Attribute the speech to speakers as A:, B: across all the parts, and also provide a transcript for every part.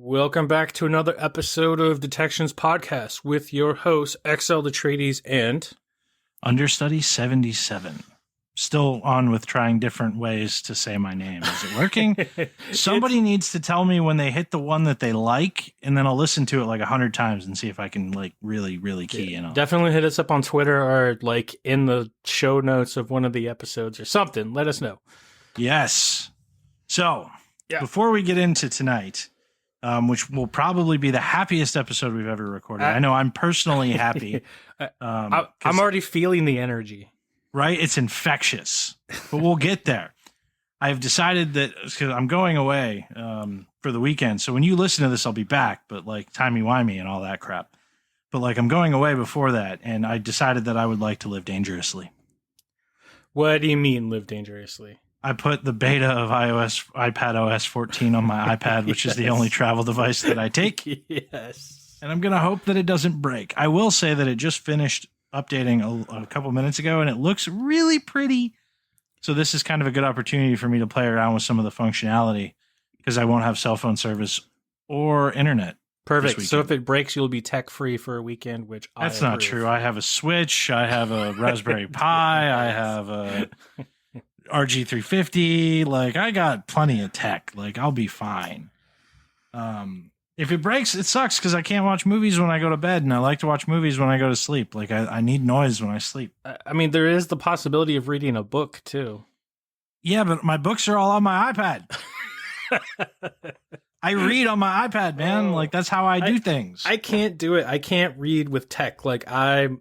A: Welcome back to another episode of Detections Podcast with your hosts, XL Detrades and
B: Understudy 77. Still on with trying different ways to say my name. Is it working? Somebody needs to tell me when they hit the one that they like, and then I'll listen to it like 100 times and see if I can like really key in on it.
A: Definitely hit us up on Twitter or like in the show notes of one of the episodes or something. Let us know.
B: Yes. So, before we get into tonight, which will probably be the happiest episode we've ever recorded. I know I'm personally happy.
A: I'm already feeling the energy.
B: Right? It's infectious, but we'll get there. I've decided that because I'm going away for the weekend. So when you listen to this, I'll be back, but like timey-wimey and all that crap. But like I'm going away before that, and I decided that I would like to live dangerously.
A: What do you mean live dangerously?
B: I put the beta of iPad OS 14 on my iPad, which is the only travel device that I take.
A: Yes.
B: And I'm going to hope that it doesn't break. I will say that it just finished updating a couple minutes ago, and it looks really pretty. So this is kind of a good opportunity for me to play around with some of the functionality because I won't have cell phone service or internet.
A: Perfect. So if it breaks, you'll be tech free for a weekend, which
B: that's not true. I have a Switch. I have a Raspberry Pi. I have a RG350. Like I got plenty of tech. Like I'll be fine. If it breaks, it sucks because I can't watch movies when I go to bed, and I like to watch movies when I go to sleep. Like I need noise when I sleep.
A: I mean, there is the possibility of reading a book too.
B: Yeah, but my books are all on my iPad. I read on my iPad, man. Like that's how I do things.
A: I can't do it. I can't read with tech. Like I'm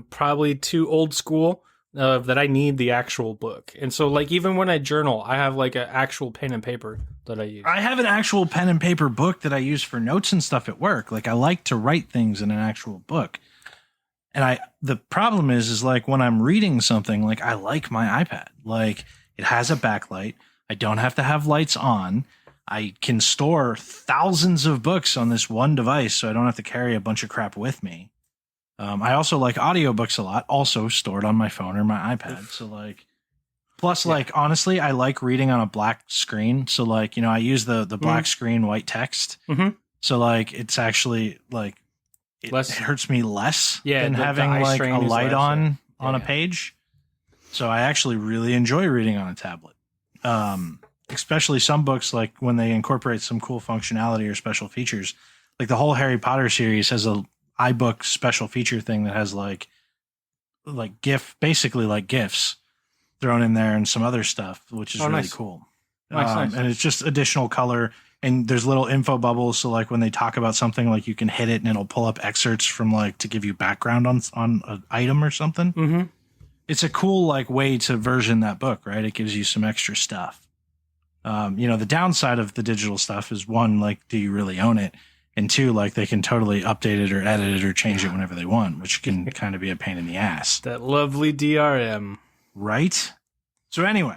A: probably too old school that I need the actual book. And so like even when I journal, I have like an actual pen and paper that I use.
B: I have an actual pen and paper book that I use for notes and stuff at work. Like I like to write things in an actual book. And the problem is like when I'm reading something, like I like my iPad. Like it has a backlight. I don't have to have lights on. I can store thousands of books on this one device, so I don't have to carry a bunch of crap with me. I also like audiobooks a lot, also stored on my phone or my iPad. So like, plus like, honestly, I like reading on a black screen. So like, you know, I use the black screen, white text. Mm-hmm. So like, it's actually like, it hurts me less than having like a light on a page. So I actually really enjoy reading on a tablet. Especially some books, like when they incorporate some cool functionality or special features, like the whole Harry Potter series has a iBook special feature thing that has like basically like GIFs thrown in there and some other stuff, which is really cool. Nice. And it's just additional color, and there's little info bubbles. So like when they talk about something, like you can hit it and it'll pull up excerpts from like to give you background on an item or something. Mm-hmm. It's a cool like way to version that book, right? It gives you some extra stuff. You know, the downside of the digital stuff is one, like, do you really own it? And two, like they can totally update it or edit it or change it whenever they want, which can kind of be a pain in the ass.
A: That lovely DRM.
B: Right? So anyway.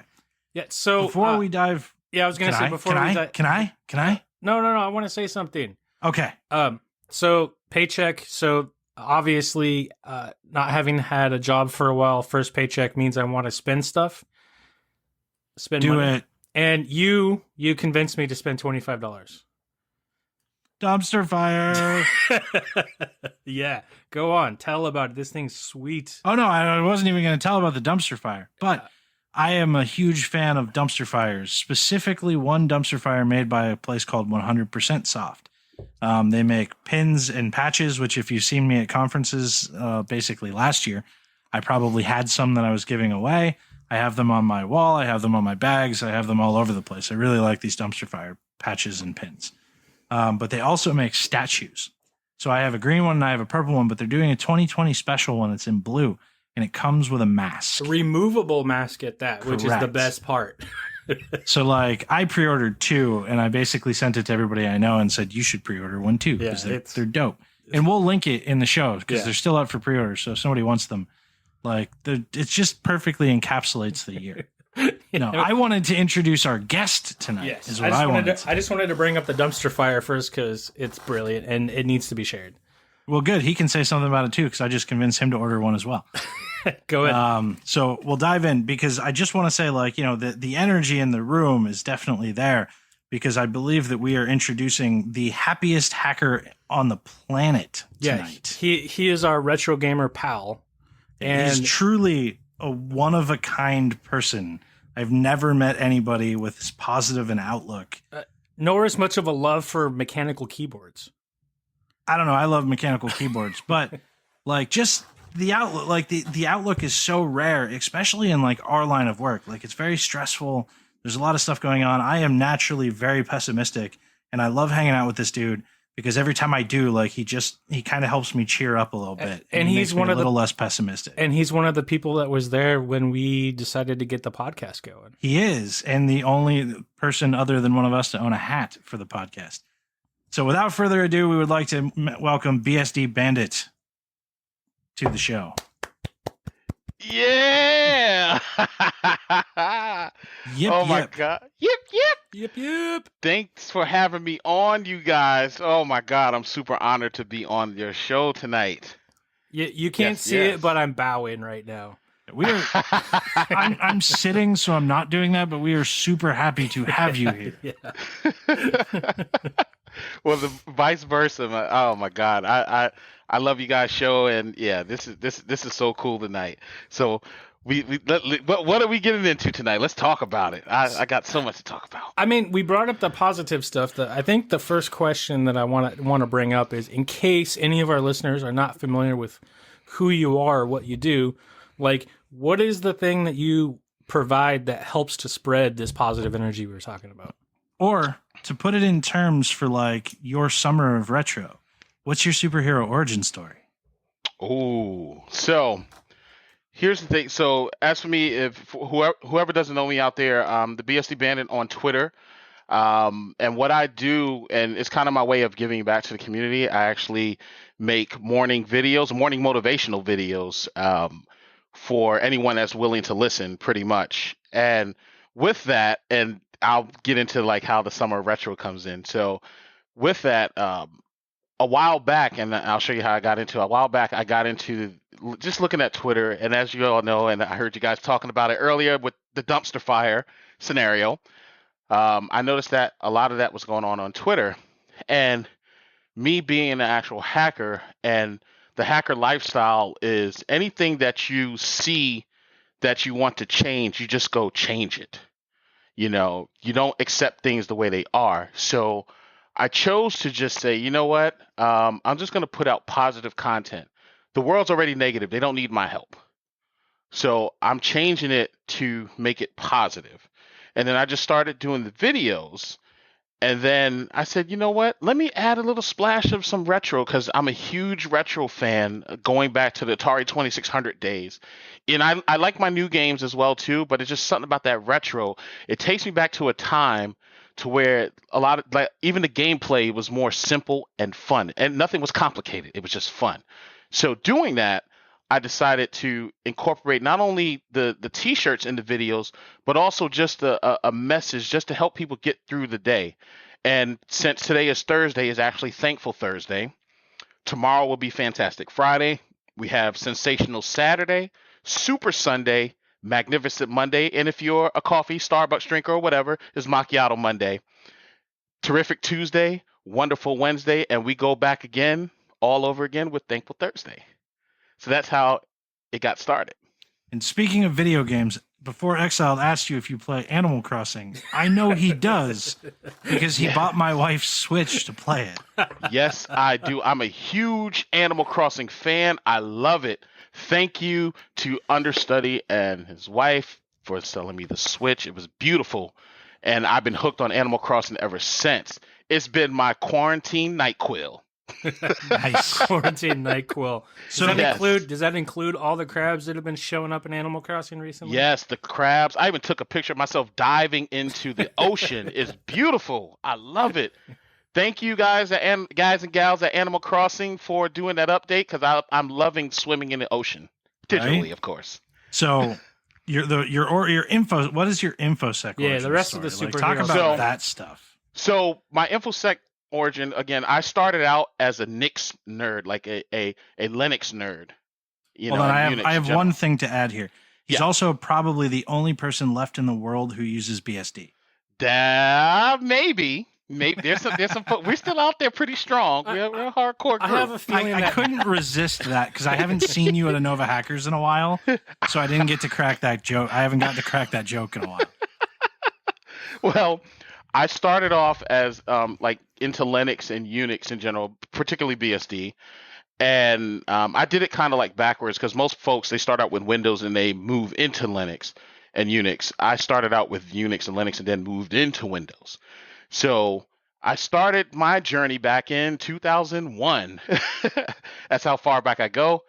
A: Yeah, so
B: before we dive.
A: Yeah, I was going to say before we dive.
B: Can I?
A: No, I want to say something.
B: Okay.
A: So paycheck. So obviously, not having had a job for a while, first paycheck means I want to spend stuff.
B: Do
A: money.
B: It.
A: And you convinced me to spend $25.
B: Dumpster fire.
A: Yeah, go on. Tell about it. This thing's sweet.
B: Oh, no, I wasn't even going to tell about the dumpster fire. But I am a huge fan of dumpster fires, specifically one dumpster fire made by a place called 100% Soft. They make pins and patches, which if you've seen me at conferences, basically last year, I probably had some that I was giving away. I have them on my wall. I have them on my bags. I have them all over the place. I really like these dumpster fire patches and pins. But they also make statues. So I have a green one and I have a purple one, but they're doing a 2020 special one. It's in blue, and it comes with a mask.
A: A removable mask at that,
B: Correct.
A: Which is the best part.
B: So like I pre-ordered two, and I basically sent it to everybody I know and said, you should pre-order one too, because they're dope. And we'll link it in the show because they're still up for pre-order. So if somebody wants them, like it just perfectly encapsulates the year. No, I wanted to introduce our guest tonight.
A: Yes,
B: is what I
A: just wanted to bring up the dumpster fire first because it's brilliant and it needs to be shared.
B: Well, good. He can say something about it too because I just convinced him to order one as well.
A: Go ahead.
B: So we'll dive in because I just want to say, like, you know, the energy in the room is definitely there because I believe that we are introducing the happiest hacker on the planet tonight.
A: He is our retro gamer pal. And
B: he's truly a one-of-a-kind person. I've never met anybody with this positive an outlook.
A: Nor as much of a love for mechanical keyboards.
B: I don't know. I love mechanical keyboards, but like just the outlook, like the outlook is so rare, especially in like our line of work. Like it's very stressful. There's a lot of stuff going on. I am naturally very pessimistic, and I love hanging out with this dude because every time I do, like he kind of helps me cheer up a little bit,
A: and
B: he
A: he's
B: makes me a little less pessimistic.
A: And he's one of the people that was there when we decided to get the podcast going.
B: He is, and the only person other than one of us to own a hat for the podcast. So without further ado, we would like to welcome BSDBandit to the show.
C: Yeah!
B: Yep,
C: my God. Yep.
A: Yep.
C: Thanks for having me on, you guys. Oh my God, I'm super honored to be on your show tonight.
A: You can't see it, but I'm bowing right now.
B: We are. I'm sitting, so I'm not doing that. But we are super happy to have you here.
A: Yeah.
C: Well, the vice versa. Oh my God, I love you guys' show, and yeah, this is so cool tonight. So what are we getting into tonight? Let's talk about it. I got so much to talk about.
A: I mean, we brought up the positive stuff. I think the first question that I want to bring up is, in case any of our listeners are not familiar with who you are or what you do, like, what is the thing that you provide that helps to spread this positive energy we were talking about?
B: Or to put it in terms for like your summer of retro, what's your superhero origin story?
C: Oh, so here's the thing. So as for me, if whoever doesn't know me out there, the BSD Bandit on Twitter, and what I do, and it's kind of my way of giving back to the community. I actually make morning motivational videos, for anyone that's willing to listen, pretty much. And with that, and I'll get into like how the summer retro comes in. So with that, a while back, and I'll show you how I got into it. A while back, I got into just looking at Twitter, and as you all know, and I heard you guys talking about it earlier with the dumpster fire scenario, I noticed that a lot of that was going on Twitter. And me being an actual hacker, and the hacker lifestyle is anything that you see that you want to change, you just go change it. You know, you don't accept things the way they are. So I chose to just say, you know what? I'm just going to put out positive content. The world's already negative. They don't need my help. So I'm changing it to make it positive. And then I just started doing the videos. And then I said, you know what? Let me add a little splash of some retro, because I'm a huge retro fan going back to the Atari 2600 days. And I like my new games as well, too, but it's just something about that retro. It takes me back to a time to where a lot of, like, even the gameplay was more simple and fun, and nothing was complicated. It was just fun. So doing that, I decided to incorporate not only the t-shirts in the videos, but also just a message just to help people get through the day. And since today is Thursday, is actually Thankful Thursday. Tomorrow will be Fantastic Friday. We have Sensational Saturday, Super Sunday, Magnificent Monday, and if you're a coffee, Starbucks drinker or whatever, is Macchiato Monday. Terrific Tuesday, Wonderful Wednesday, and we go back again, all over again with Thankful Thursday. So that's how it got started.
B: And speaking of video games, before Exiled asked you if you play Animal Crossing, I know he does because he bought my wife's Switch to play it.
C: Yes, I do. I'm a huge Animal Crossing fan. I love it. Thank you to Understudy and his wife for selling me the Switch. It was beautiful. And I've been hooked on Animal Crossing ever since. It's been my quarantine NyQuil.
B: Nice.
A: Quarantine NyQuil.
B: So
A: Does that include all the crabs that have been showing up in Animal Crossing recently?
C: Yes, the crabs. I even took a picture of myself diving into the ocean. It's beautiful. I love it. Thank you guys and gals at Animal Crossing for doing that update, because I'm loving swimming in the ocean digitally, of course.
B: So your info. What is your infosec?
A: Yeah, the rest
B: story?
A: of the superheroes.
B: Talk about that stuff.
C: So my infosec origin, again, I started out as a Nix nerd, like a Linux nerd.
B: I have one thing to add here. He's also probably the only person left in the world who uses BSD.
C: Maybe. Maybe there's some. We're still out there pretty strong. We're a hardcore group.
A: I have a feeling
B: I couldn't resist that because I haven't seen you at Nova Hackers in a while, so I didn't get to crack that joke. I haven't gotten to crack that joke in a while.
C: Well, I started off as like into Linux and Unix in general, particularly BSD, and I did it kind of like backwards because most folks they start out with Windows and they move into Linux and Unix. I started out with Unix and Linux and then moved into Windows. So I started my journey back in 2001. That's how far back I go.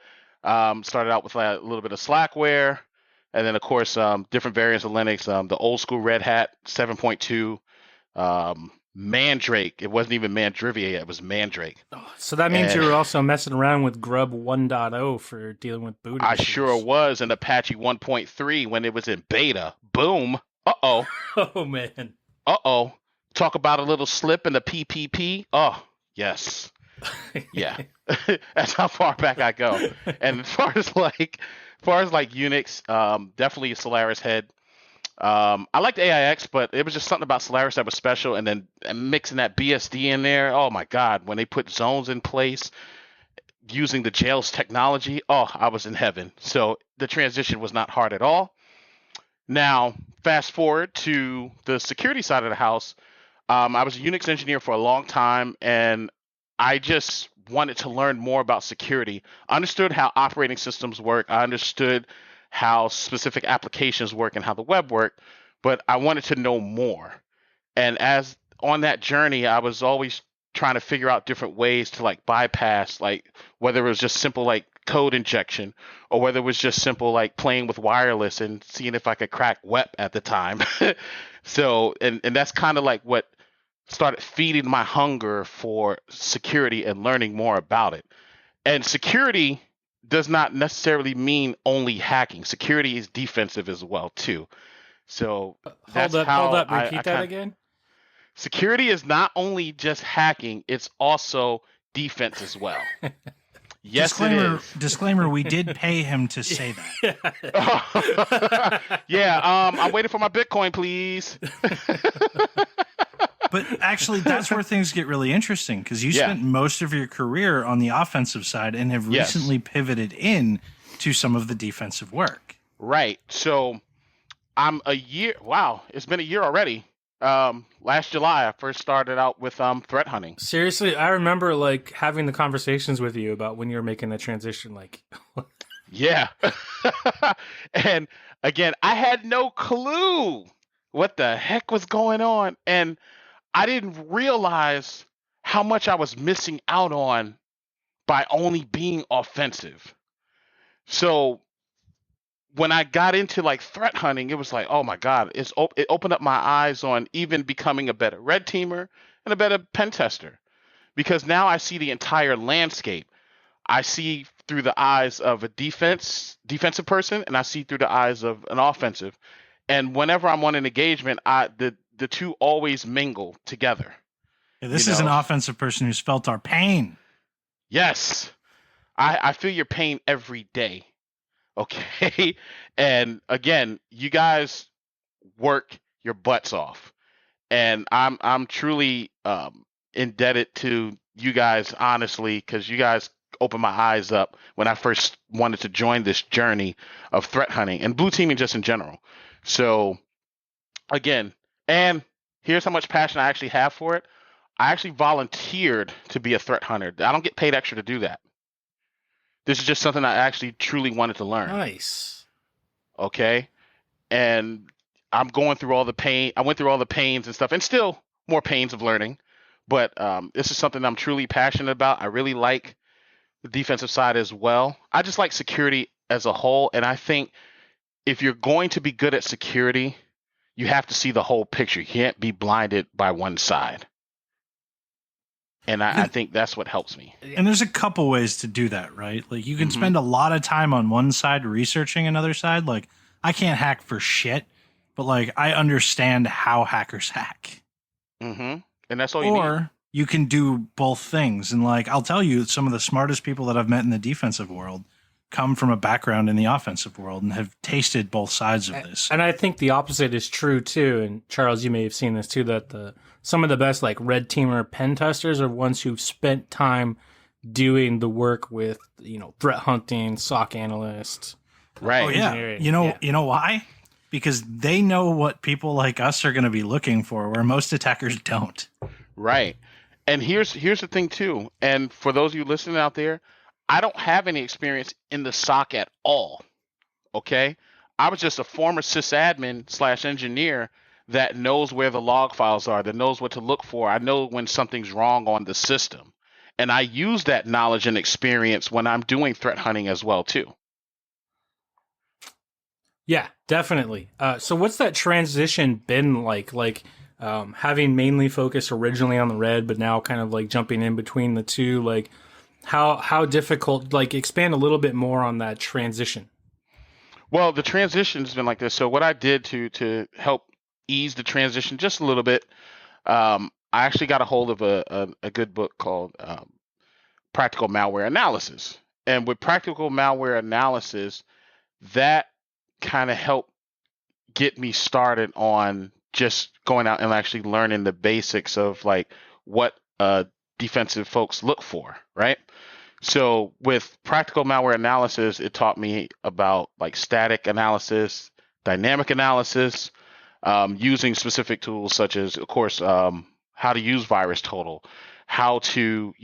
C: Started out with a little bit of Slackware, and then of course different variants of Linux. The old school Red Hat 7.2, Mandrake. It wasn't even Mandrivier yet, it was Mandrake.
A: Oh, so that means you were also messing around with Grub 1.0 for dealing with boot
C: I
A: issues.
C: sure was, in Apache 1.3 when it was in beta. Boom. Uh-oh.
A: Oh, man.
C: Uh-oh. Talk about a little slip in the PPP. Oh, yes. Yeah. That's how far back I go. And as far as like Unix, definitely a Solaris head. I liked AIX, but it was just something about Solaris that was special. And then mixing that BSD in there. Oh my God. When they put zones in place using the jails technology, oh, I was in heaven. So the transition was not hard at all. Now, fast forward to the security side of the house. I was a Unix engineer for a long time, and I just wanted to learn more about security. I understood how operating systems work. I understood how specific applications work and how the web worked, but I wanted to know more. And as on that journey, I was always trying to figure out different ways to like bypass, like whether it was just simple like code injection or whether it was just simple like playing with wireless and seeing if I could crack WEP at the time. So, and that's kind of like what started feeding my hunger for security and learning more about it. And security does not necessarily mean only hacking. Security is defensive as well too. So
A: Hold up. Repeat that again.
C: Security is not only just hacking; it's also defense as well. Yes,
B: disclaimer,
C: it is.
B: Disclaimer: we did pay him to say
C: that. Yeah. I'm waiting for my Bitcoin, please.
B: But actually, that's where things get really interesting because you spent most of your career on the offensive side and have recently pivoted in to some of the defensive work.
C: Right. So I'm a year. Wow, it's been a year already. Last July, I first started out with threat hunting.
A: Seriously, I remember like having the conversations with you about when you were making the transition. Like,
C: yeah. And again, I had no clue what the heck was going on, and I didn't realize how much I was missing out on by only being offensive. So when I got into like threat hunting, it was like, oh my God, it opened up my eyes on even becoming a better red teamer and a better pen tester. Because now I see the entire landscape. I see through the eyes of a defensive person, and I see through the eyes of an offensive. And whenever I'm on an engagement, the two always mingle together.
B: Yeah, this is an offensive person who's felt our pain.
C: Yes. I feel your pain every day. Okay. And again, you guys work your butts off. And I'm truly indebted to you guys, honestly, because you guys opened my eyes up when I first wanted to join this journey of threat hunting and blue teaming just in general. So again, and here's how much passion I actually have for it. I actually volunteered to be a threat hunter. I don't get paid extra to do that. This is just something I actually truly wanted to learn.
A: Nice.
C: Okay. And I'm going through all the pain. I went through all the pains and stuff, and still more pains of learning. But this is something I'm truly passionate about. I really like the defensive side as well. I just like security as a whole. And I think if you're going to be good at security, you have to see the whole picture. You can't be blinded by one side. And I think that's what helps me.
B: And there's a couple ways to do that, right? Like you can spend a lot of time on one side researching another side. Like I can't hack for shit, but like I understand how hackers hack.
C: Mm-hmm. And that's all you need.
B: Or you can do both things. And like I'll tell you, some of the smartest people that I've met in the defensive world come from a background in the offensive world and have tasted both sides of this.
A: And I think the opposite is true too. And Charles, you may have seen this too, that some of the best like red teamer pen testers are ones who've spent time doing the work with, threat hunting, SOC analysts.
C: Right.
B: Oh yeah. You know why? Because they know what people like us are going to be looking for, where most attackers don't.
C: Right. And here's the thing too. And for those of you listening out there, I don't have any experience in the SOC at all. Okay. I was just a former sysadmin / engineer that knows where the log files are, that knows what to look for. I know when something's wrong on the system. And I use that knowledge and experience when I'm doing threat hunting as well too.
A: Yeah, definitely. So what's that transition been like? Having mainly focused originally on the red, but now kind of like jumping in between the two, like how difficult, like expand a little bit more on that transition.
C: Well, the transition has been like this. So what I did to help ease the transition just a little bit, I actually got a hold of a good book called Practical Malware Analysis. And with Practical Malware Analysis, that kind of helped get me started on just going out and actually learning the basics of like what defensive folks look for, right? So with Practical Malware Analysis, it taught me about like static analysis, dynamic analysis, using specific tools such as, of course, how to use VirusTotal, how to,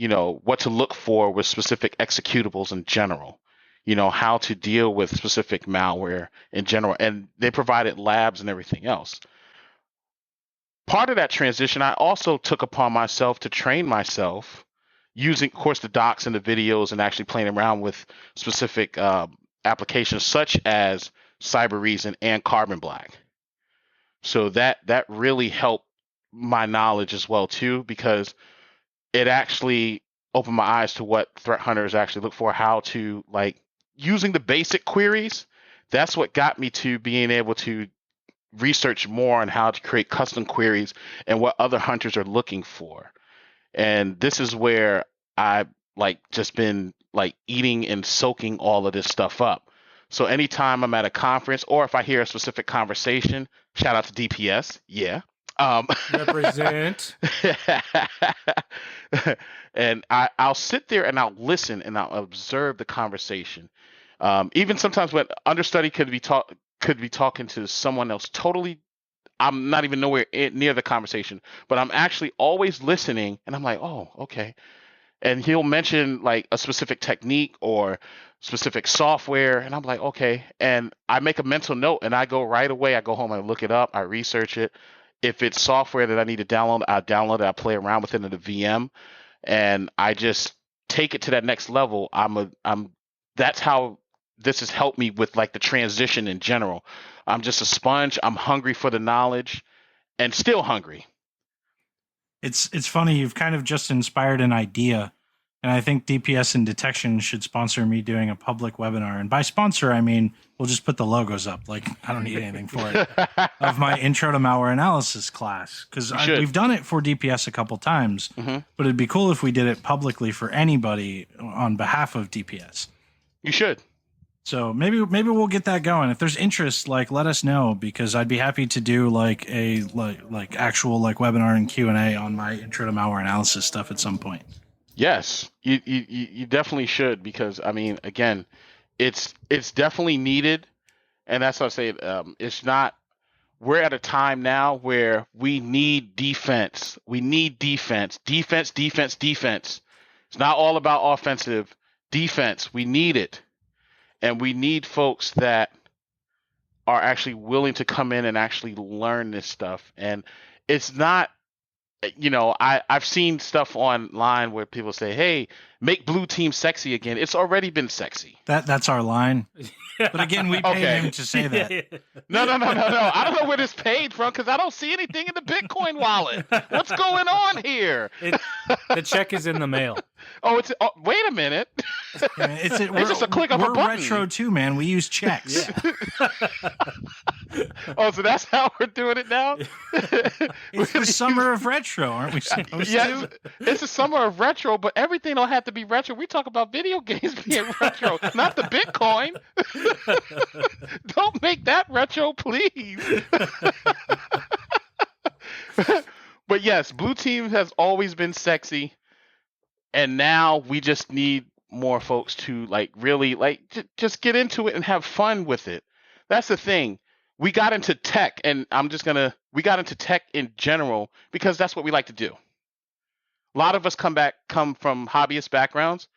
C: what to look for with specific executables in general, how to deal with specific malware in general. And they provided labs and everything else. Part of that transition, I also took upon myself to train myself using, of course, the docs and the videos and actually playing around with specific applications such as Cyber Reason and Carbon Black. So that really helped my knowledge as well, too, because it actually opened my eyes to what threat hunters actually look for, how to, like, using the basic queries. That's what got me to being able to research more on how to create custom queries and what other hunters are looking for. And this is where I just been like eating and soaking all of this stuff up. So anytime I'm at a conference or if I hear a specific conversation, shout out to DPS. Yeah.
A: Represent.
C: And I'll sit there and I'll listen and I'll observe the conversation. Even sometimes when understudy could be talking to someone else totally, I'm not even nowhere near the conversation, but I'm actually always listening and I'm like, oh, okay. And he'll mention like a specific technique or specific software. And I'm like, okay. And I make a mental note and I go right away. I go home, I look it up, I research it. If it's software that I need to download, I download it, I play around with it in the VM and I just take it to that next level. That's how this has helped me with like the transition in general. I'm just a sponge. I'm hungry for the knowledge and still hungry.
B: It's funny. You've kind of just inspired an idea. And I think DPS and detection should sponsor me doing a public webinar. And by sponsor, I mean, we'll just put the logos up. Like, I don't need anything for it. Of my intro to malware analysis class. Because we've done it for DPS a couple times. Mm-hmm. But it'd be cool if we did it publicly for anybody on behalf of DPS.
C: You should.
B: So maybe we'll get that going. If there's interest, like let us know because I'd be happy to do like a like actual like webinar and Q&A on my intro to malware analysis stuff at some point.
C: Yes, you definitely should because I mean again, it's definitely needed, and that's what I say. It's not. We're at a time now where we need defense. We need defense. Defense. It's not all about offensive defense. We need it. And we need folks that are actually willing to come in and actually learn this stuff. And it's not, I've seen stuff online where people say, hey, make blue team sexy again. It's already been sexy.
B: That's our line. But again, we paid him to say that.
C: No. I don't know where this paid from because I don't see anything in the Bitcoin wallet. What's going on here?
A: The check is in the mail.
C: Wait a minute.
B: It's just a click of a button. We're retro too, man. We use checks.
A: Yeah.
C: Oh, so that's how we're doing it now?
B: It's the summer of retro, aren't we supposed
C: Yes,
B: to?
C: it's the summer of retro, but everything don't have to be retro. We talk about video games being retro, not the Bitcoin. Don't make that retro, please. But yes, Blue Team has always been sexy, and now we just need more folks to like really like just get into it and have fun with it. That's the thing. We got into tech, and we got into tech in general because that's what we like to do. A lot of us come from hobbyist backgrounds,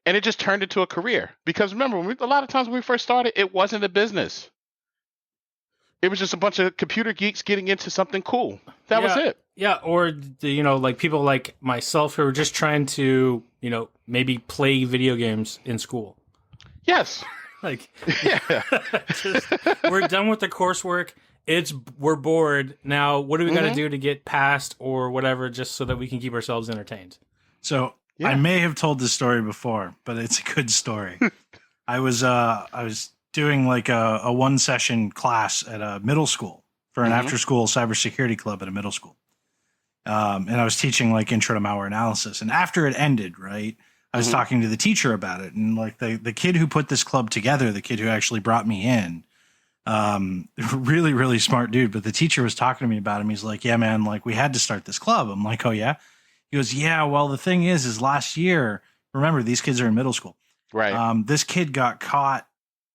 C: and it just turned into a career. Because remember, a lot of times when we first started, it wasn't a business. It was just a bunch of computer geeks getting into something cool. That was it.
A: Yeah, or like people like myself who are just trying to, maybe play video games in school.
C: Yes.
A: Like,
C: Yeah.
A: we're done with the coursework. We're bored now. What do we got to do to get past or whatever, just so that we can keep ourselves entertained?
B: So I may have told this story before, but it's a good story. I was doing like a one session class at a middle school for an after school cybersecurity club at a middle school. And I was teaching like intro to malware analysis. And after it ended, right, I was talking to the teacher about it. And like the kid who put this club together, the kid who actually brought me in, really, really smart dude. But the teacher was talking to me about him. He's like, yeah, man, like we had to start this club. I'm like, oh yeah. He goes, yeah, well, the thing is last year, remember, these kids are in middle school.
C: Right.
B: This kid got caught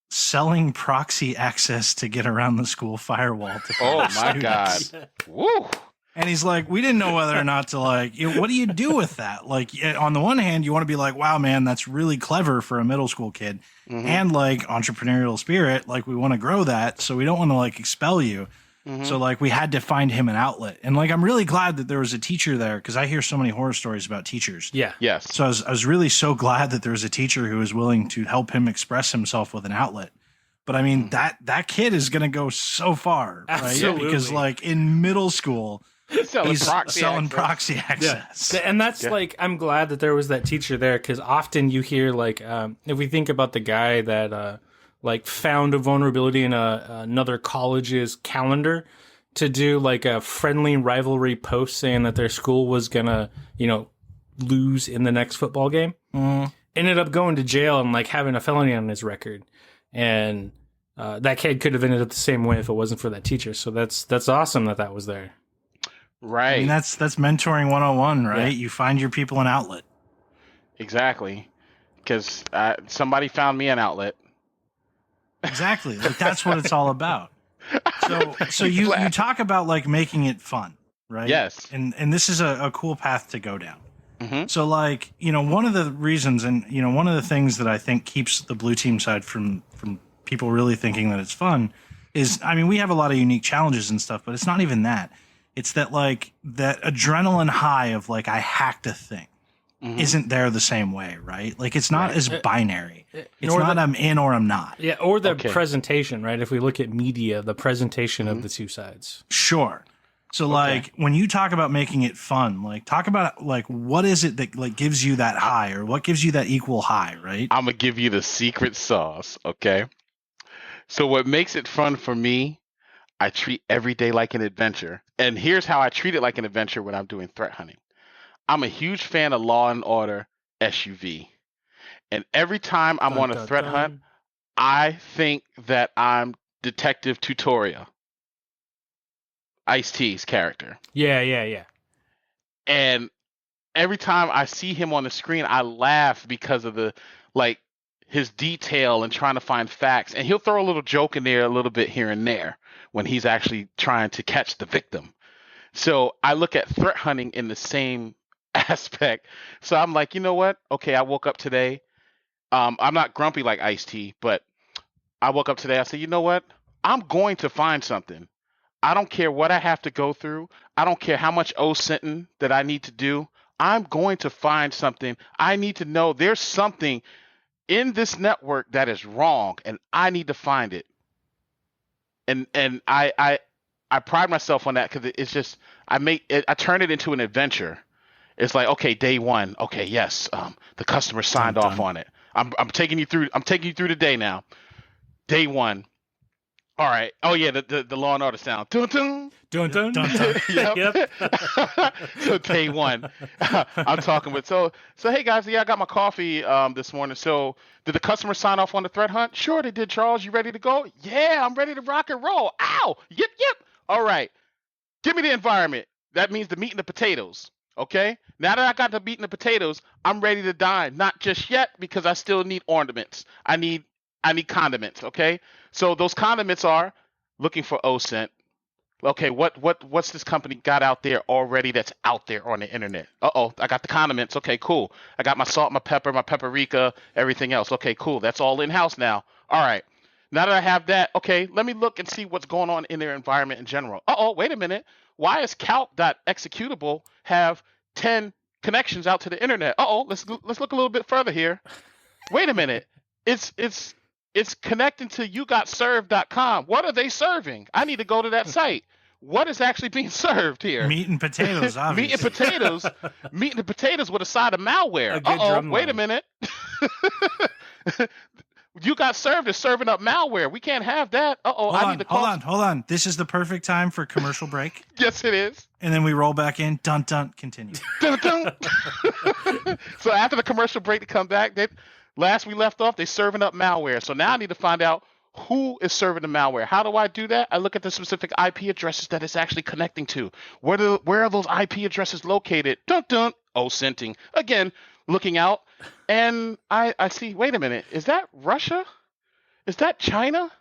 B: selling proxy access to get around the school firewall.
C: Oh my God. Woo.
B: And he's like, we didn't know whether or not to like, what do you do with that? Like, on the one hand, you want to be like, wow, man, that's really clever for a middle school kid. And like entrepreneurial spirit, like we want to grow that. So we don't want to like expel you. So like we had to find him an outlet. And like, I'm really glad that there was a teacher there because I hear so many horror stories about teachers.
A: Yeah.
C: Yes.
B: So I was really so glad that there was a teacher who was willing to help him express himself with an outlet. But I mean, that kid is going to go so far, right?
A: Absolutely.
B: Because like in middle school, he's selling proxy access.
A: Yeah. And that's like, I'm glad that there was that teacher there, because often you hear like, if we think about the guy that like found a vulnerability in another college's calendar to do like a friendly rivalry post saying that their school was gonna, lose in the next football game, ended up going to jail and like having a felony on his record. And that kid could have ended up the same way if it wasn't for that teacher. So that's awesome that was there.
C: Right.
B: I mean, that's mentoring 101, right? Yeah. You find your people an outlet.
C: Exactly. Because somebody found me an outlet.
B: Exactly. Like that's what it's all about. So you talk about like making it fun, right?
C: Yes.
B: And this is a cool path to go down. So like, one of the reasons and, one of the things that I think keeps the Blue Team side from people really thinking that it's fun is, I mean, we have a lot of unique challenges and stuff, but it's not even that. It's that like that adrenaline high of like, I hacked a thing isn't there the same way, right? Like it's not as binary. It's not I'm in or I'm not.
A: Yeah. Or the presentation, right? If we look at media, the presentation of the two sides.
B: Sure. So like when you talk about making it fun, like talk about like what is it that like gives you that high or what gives you that equal high, right?
C: I'm gonna give you the secret sauce, okay? So what makes it fun for me, I treat every day like an adventure. And here's how I treat it like an adventure when I'm doing threat hunting. I'm a huge fan of Law and Order SUV. And every time I'm on a threat hunt, I think that I'm Detective Tutorial. Ice-T's character.
A: Yeah.
C: And every time I see him on the screen, I laugh because of the his detail and trying to find facts. And he'll throw a little joke in there a little bit here and there when he's actually trying to catch the victim. So I look at threat hunting in the same aspect. So I'm like, you know what? Okay, I woke up today. I'm not grumpy like Ice-T, but I woke up today. I said, you know what? I'm going to find something. I don't care what I have to go through. I don't care how much OSINTing that I need to do. I'm going to find something. I need to know there's something in this network that is wrong, and I need to find it. And I pride myself on that because it's just I turn it into an adventure. It's like, okay, day one. Okay, yes, the customer signed off on it. I'm taking you through the day now. Day one. All right. Oh yeah, the Law and Order sound. Dun, dun.
A: Dun dun.
B: Dun, dun.
C: Yep. So day one, I'm talking with hey guys, yeah, I got my coffee this morning. So did the customer sign off on the threat hunt? Sure they did, Charles. You ready to go? Yeah, I'm ready to rock and roll. Ow! Yip yip. All right. Give me the environment. That means the meat and the potatoes. Okay? Now that I got the meat and the potatoes, I'm ready to dine. Not just yet, because I still need ornaments. I need condiments, okay? So those condiments are looking for OSINT. Okay, what's this company got out there already that's out there on the internet? Uh-oh, I got the condiments. Okay, cool. I got my salt, my pepper, my paprika, everything else. Okay, cool. That's all in-house now. All right. Now that I have that, okay, let me look and see what's going on in their environment in general. Uh-oh, wait a minute. Why is calc.executable have 10 connections out to the internet? Uh-oh, let's look a little bit further here. Wait a minute. It's connecting to yougotserved.com. What are they serving? I need to go to that site. What is actually being served here?
B: Meat and potatoes, obviously.
C: Meat and potatoes with a side of malware. Uh-oh, wait a minute. You Got Served is serving up malware. We can't have that. Uh-oh, I need to call.
B: Hold on. This is the perfect time for commercial break.
C: Yes, it is.
B: And then we roll back in. Dun, dun, continue.
C: Dun, dun. So after the commercial break to come back, last we left off, they're serving up malware. So now I need to find out who is serving the malware. How do I do that? I look at the specific IP addresses that it's actually connecting to. Where are those IP addresses located? Dun, dun. OSINTing. Again, looking out. And I see, wait a minute, is that Russia? Is that China?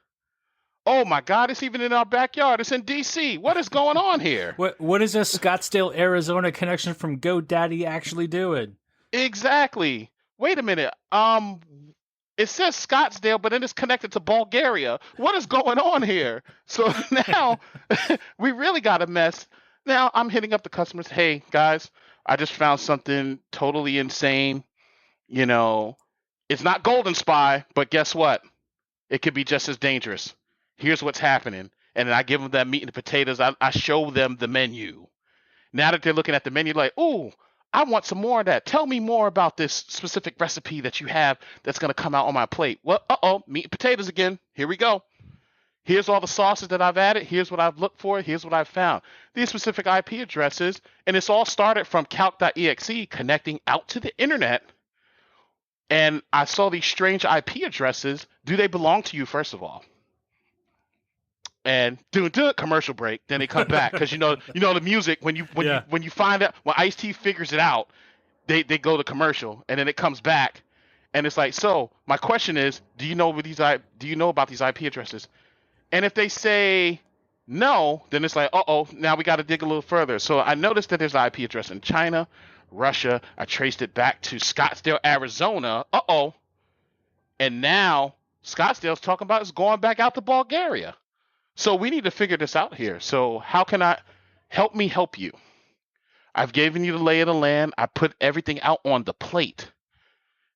C: Oh my God, it's even in our backyard. It's in DC. What is going on here?
A: What is a Scottsdale, Arizona connection from GoDaddy actually doing?
C: Exactly. Wait a minute. It says Scottsdale, but then it's connected to Bulgaria. What is going on here? So now we really got a mess. Now I'm hitting up the customers. Hey guys, I just found something totally insane. You know, it's not Golden Spy, but guess what? It could be just as dangerous. Here's what's happening. And then I give them that meat and the potatoes. I show them the menu. Now that they're looking at the menu, like, ooh, I want some more of that. Tell me more about this specific recipe that you have that's going to come out on my plate. Well, meat and potatoes again. Here we go. Here's all the sauces that I've added. Here's what I've looked for. Here's what I've found. These specific IP addresses, and it's all started from calc.exe connecting out to the internet. And I saw these strange IP addresses. Do they belong to you, first of all? And do it, commercial break. Then they come back because you know the music when you find out when Ice-T figures it out, they go to commercial and then it comes back, and it's like, so my question is, do you know about these IP addresses? And if they say no, then it's like, now we got to dig a little further. So I noticed that there's an IP address in China, Russia. I traced it back to Scottsdale, Arizona. And now Scottsdale's talking about it's going back out to Bulgaria. So we need to figure this out here. So how can I help me help you? I've given you the lay of the land. I put everything out on the plate.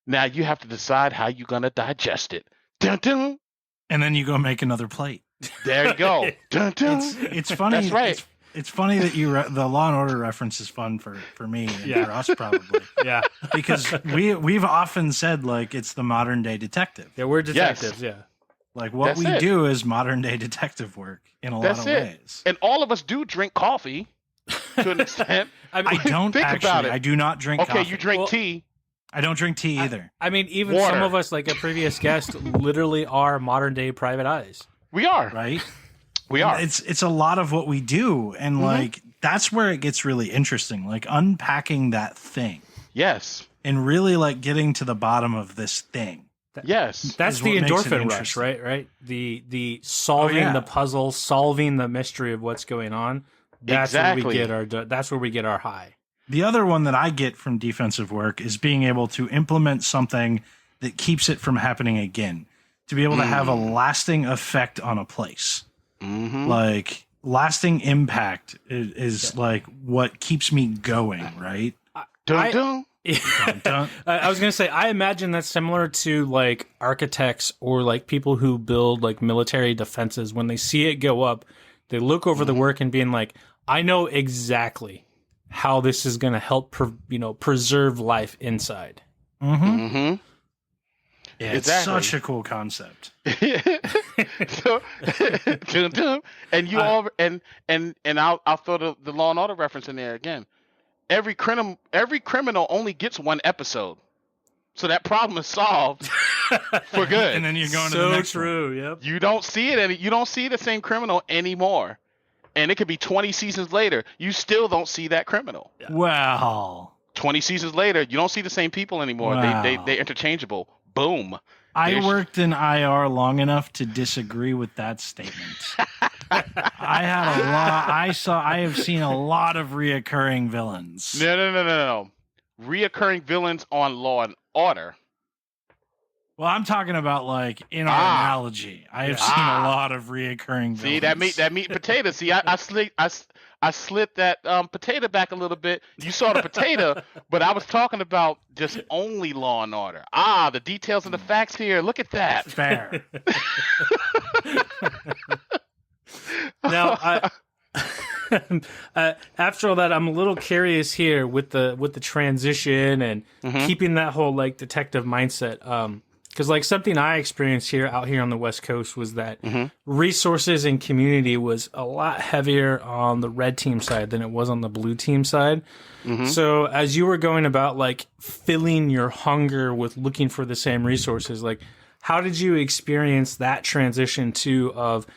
C: Now you have to decide how you're going to digest it. Dun, dun.
B: And then you go make another plate.
C: There you go. Dun, dun.
B: It's funny.
C: That's right.
B: It's funny that the Law and Order reference is fun for me and for us probably.
A: Yeah.
B: Because we've often said like it's the modern day detective.
A: Yeah, we're detectives,
C: Yes.
A: yeah.
B: Like what
C: That's it.
B: do is modern day detective work in a lot of ways.
C: And all of us do drink coffee to an extent.
B: I don't
C: Think
B: actually.
C: about it.
B: I do not drink coffee.
C: Okay, you drink tea.
B: I don't drink tea either.
A: I mean, even
C: Water.
A: some of us, like a previous guest, literally are modern day private eyes.
C: We are.
B: Right?
C: We are.
B: It's a lot of what we do. And like that's where it gets really interesting. Like unpacking that thing.
C: Yes.
B: And really like getting to the bottom of this thing.
C: Yes.
A: That's
B: is
A: the
B: what makes it
A: endorphin rush,
B: interesting.
A: right? The solving the puzzle, solving the mystery of what's going on. That's
C: Exactly.
A: where we get our high.
B: The other one that I get from defensive work is being able to implement something that keeps it from happening again. To be able to have a lasting effect on a place.
C: Mm-hmm.
B: Like lasting impact is like what keeps me going, right?
C: Dun, dun.
B: Dun, dun.
A: I was gonna say, I imagine that's similar to like architects or like people who build like military defenses. When they see it go up, they look over the work and being like, I know exactly how this is gonna help preserve life inside.
B: Mm-hmm.
C: Mm-hmm.
B: Yeah, it's such a cool concept.
C: So, and you all and I'll throw the Law and Order reference in there again. Every criminal only gets one episode, so that problem is solved for good.
B: And then you're going to the next
A: true.
B: one.
A: Yep.
C: You don't see it you don't see the same criminal anymore, and it could be 20 seasons later. You still don't see that criminal.
A: Yeah.
B: Wow.
C: 20 seasons later, you don't see the same people anymore.
B: Wow.
C: They're interchangeable. Boom.
B: I worked in IR long enough to disagree with that statement. I have seen a lot of reoccurring villains.
C: No. Reoccurring villains on Law and Order.
B: Well, I'm talking about like in our analogy. I have seen a lot of reoccurring villains.
C: See that meat and potato. See, I slid that potato back a little bit. You saw the potato, but I was talking about just only Law and Order. The details and the facts here. Look at that.
B: Fair.
A: Now, after all that, I'm a little curious here with the transition and keeping that whole like detective mindset. Because like something I experienced out here on the West Coast was that resources and community was a lot heavier on the red team side than it was on the blue team side. So as you were going about like filling your hunger with looking for the same resources, like how did you experience that transition of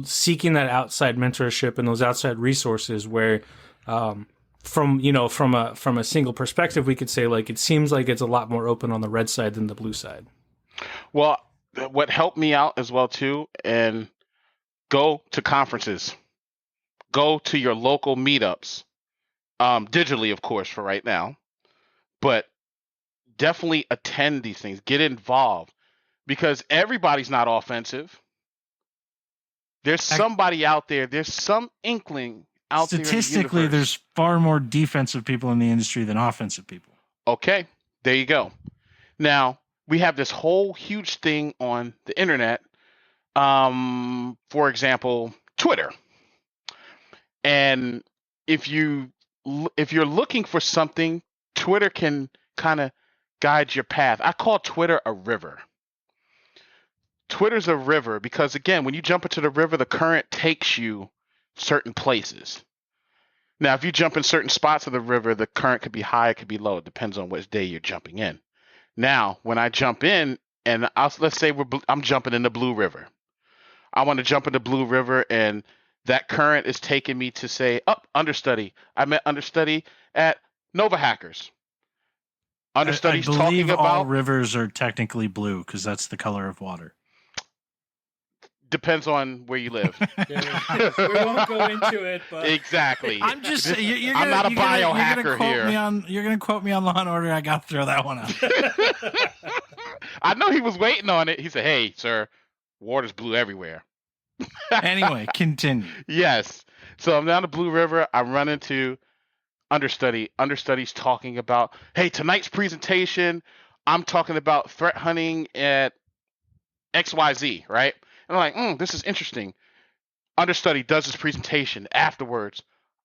A: seeking that outside mentorship and those outside resources where from a single perspective, we could say like it seems like it's a lot more open on the red side than the blue side.
C: Well, what helped me out as well too, and go to conferences, go to your local meetups, digitally of course for right now, but definitely attend these things, get involved, because everybody's not offensive. There's somebody out there. There's some inkling out there.
B: Statistically, there's far more defensive people in the industry than offensive people.
C: Okay, there you go. Now, we have this whole huge thing on the internet. For example, Twitter. And if you're looking for something, Twitter can kind of guide your path. I call Twitter a river. Twitter's a river because, again, when you jump into the river, the current takes you certain places. Now, if you jump in certain spots of the river, the current could be high, it could be low. It depends on which day you're jumping in. Now, when I jump in, and let's say I'm jumping in the Blue River. I want to jump in the Blue River, and that current is taking me to say, understudy. I met understudy at Nova Hackers. Understudy's
B: I
C: talking
B: believe
C: about
B: all rivers are technically blue because that's the color of water.
C: Depends on where you live.
A: We won't go into it, but
C: exactly.
B: I'm just saying.
C: I'm not a biohacker here.
B: You're going to quote me on Law and Order. I got to throw that one out.
C: I know he was waiting on it. He said, "Hey, sir, water's blue everywhere."
B: Anyway, continue.
C: Yes. So I'm down the Blue River. I run into understudy. Understudy's talking about, hey, tonight's presentation, I'm talking about threat hunting at XYZ, right? And I'm like, this is interesting. Understudy does his presentation. Afterwards,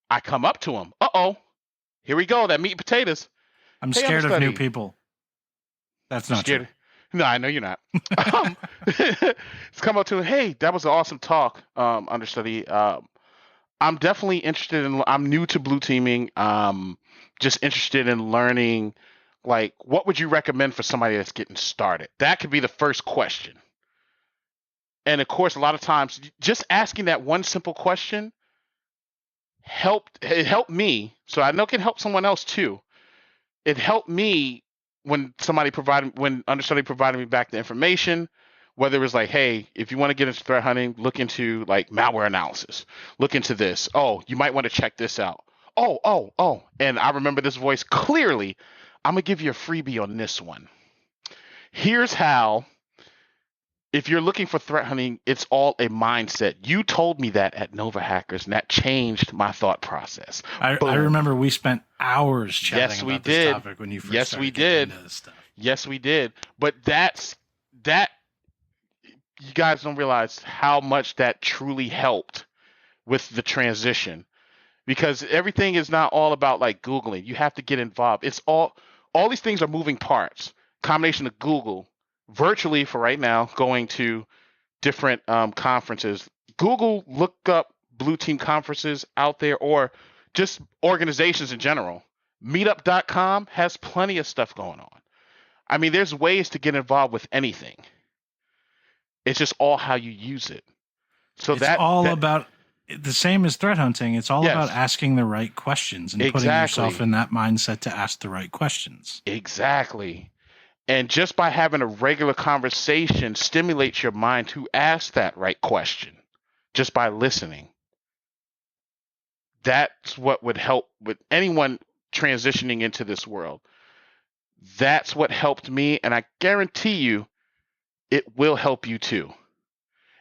C: I come up to him. Here we go. That meat and potatoes.
B: I'm scared of new people. That's not
C: scared.
B: True.
C: No, I know you're not. It's come up to him. Hey, that was an awesome talk, understudy. I'm definitely interested I'm new to blue teaming. Just interested in learning, like, what would you recommend for somebody that's getting started? That could be the first question. And of course, a lot of times, just asking that one simple question helped me. So I know it can help someone else too. It helped me when understudy provided me back the information, whether it was like, hey, if you want to get into threat hunting, look into like malware analysis, look into this. Oh, you might want to check this out. Oh. And I remember this voice clearly. I'm going to give you a freebie on this one. Here's how. If you're looking for threat hunting, it's all a mindset. You told me that at Nova Hackers, and that changed my thought process.
B: I remember we spent hours chatting about this topic when you first started getting into this stuff.
C: Yes, we did. But that you guys don't realize how much that truly helped with the transition, because everything is not all about like Googling. You have to get involved. It's all these things are moving parts. Combination of Google, virtually for right now, going to different conferences. Google, look up blue team conferences out there or just organizations in general. Meetup.com has plenty of stuff going on. I mean, there's ways to get involved with anything. It's just all how you use it. So
B: it's all about the same as threat hunting. It's all about asking the right questions and putting yourself in that mindset to ask the right questions.
C: Exactly. And just by having a regular conversation stimulates your mind to ask that right question just by listening. That's what would help with anyone transitioning into this world. That's what helped me, and I guarantee you it will help you too.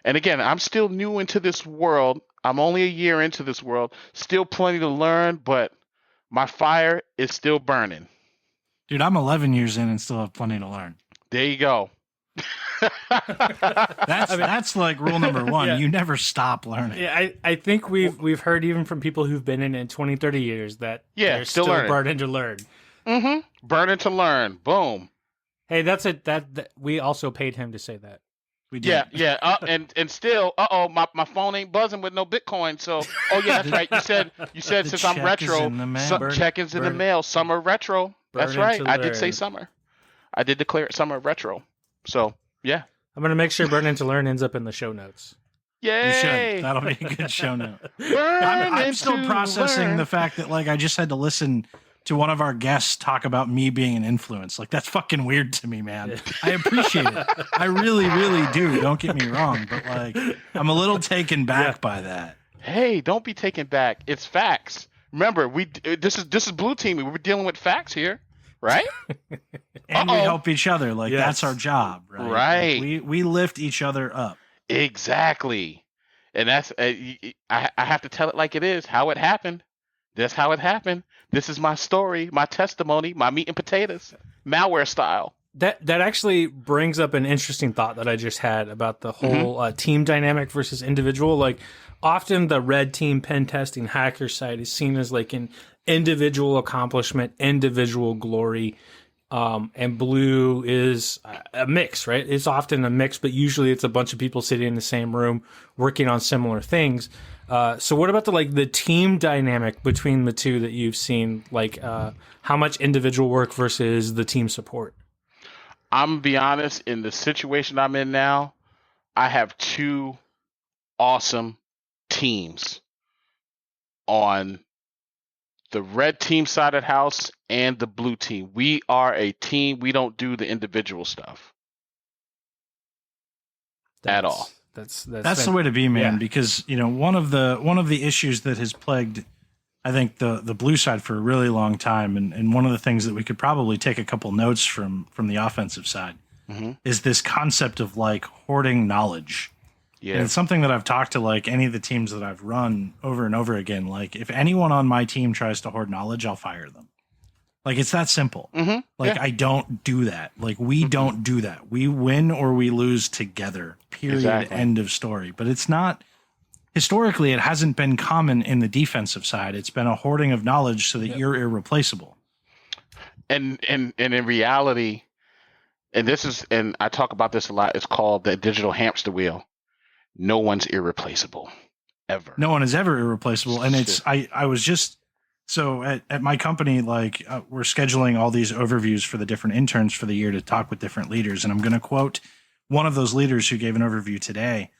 C: And again, I'm still new into this world. I'm only a year into this world. Still plenty to learn, but my fire is still burning.
B: Dude, I'm 11 years in and still have plenty to learn.
C: There you go.
B: That's like rule number one. Yeah. You never stop learning.
A: Yeah, I think we've heard even from people who've been in it 20, 30 years that they're still burning to learn.
C: Mm-hmm. Burning to learn. Boom.
A: Hey, that's it. That we also paid him to say that.
B: We did.
C: Yeah. And still, my phone ain't buzzing with no Bitcoin. So, yeah, that's right. You said since I'm retro, check is in the mail. Summer retro. That's right. I did say summer. I did declare it summer retro. So, yeah.
A: I'm gonna make sure Burning to Learn ends up in the show notes.
C: Yay!
B: You should. That'll be a good show note. I'm still processing the fact that I just had to listen to one of our guests talk about me being an influence. That's fucking weird to me, man. Yeah. I appreciate it. I really, really do. Don't get me wrong, but I'm a little taken back by that.
C: Hey, don't be taken back. It's facts. Remember, this is blue team. We're dealing with facts here, right?
B: And we help each other. That's our job, right?
C: Right.
B: We lift each other up.
C: Exactly. And that's I have to tell it like it is, how it happened. That's how it happened. This is my story, my testimony, my meat and potatoes, malware style.
A: That actually brings up an interesting thought that I just had about the whole team dynamic versus individual. Often the red team pen testing hacker side is seen as an individual accomplishment, individual glory. And blue is a mix, right? It's often a mix, but usually it's a bunch of people sitting in the same room working on similar things. So what about the team dynamic between the two that you've seen? How much individual work versus the team support?
C: I'm gonna be honest, in the situation I'm in now, I have two awesome teams on the red team side of the house and the blue team. We are a team. We don't do the individual stuff at all.
B: That's the way to be, man. Yeah. Because one of the issues that has plagued, I think, the blue side for a really long time, and one of the things that we could probably take a couple notes from the offensive side, is this concept of hoarding knowledge. Yeah, and it's something that I've talked to any of the teams that I've run over and over again. If anyone on my team tries to hoard knowledge, I'll fire them. It's that simple. I don't do that. We don't do that. We win or we lose together. Period. Exactly. End of story. But it's not, historically, it hasn't been common in the defensive side. It's been a hoarding of knowledge so that you're irreplaceable.
C: And in reality, and I talk about this a lot, it's called the digital hamster wheel. No one's irreplaceable, ever.
B: No one is ever irreplaceable. And I was just, so at my company, we're scheduling all these overviews for the different interns for the year to talk with different leaders. And I'm going to quote one of those leaders who gave an overview today.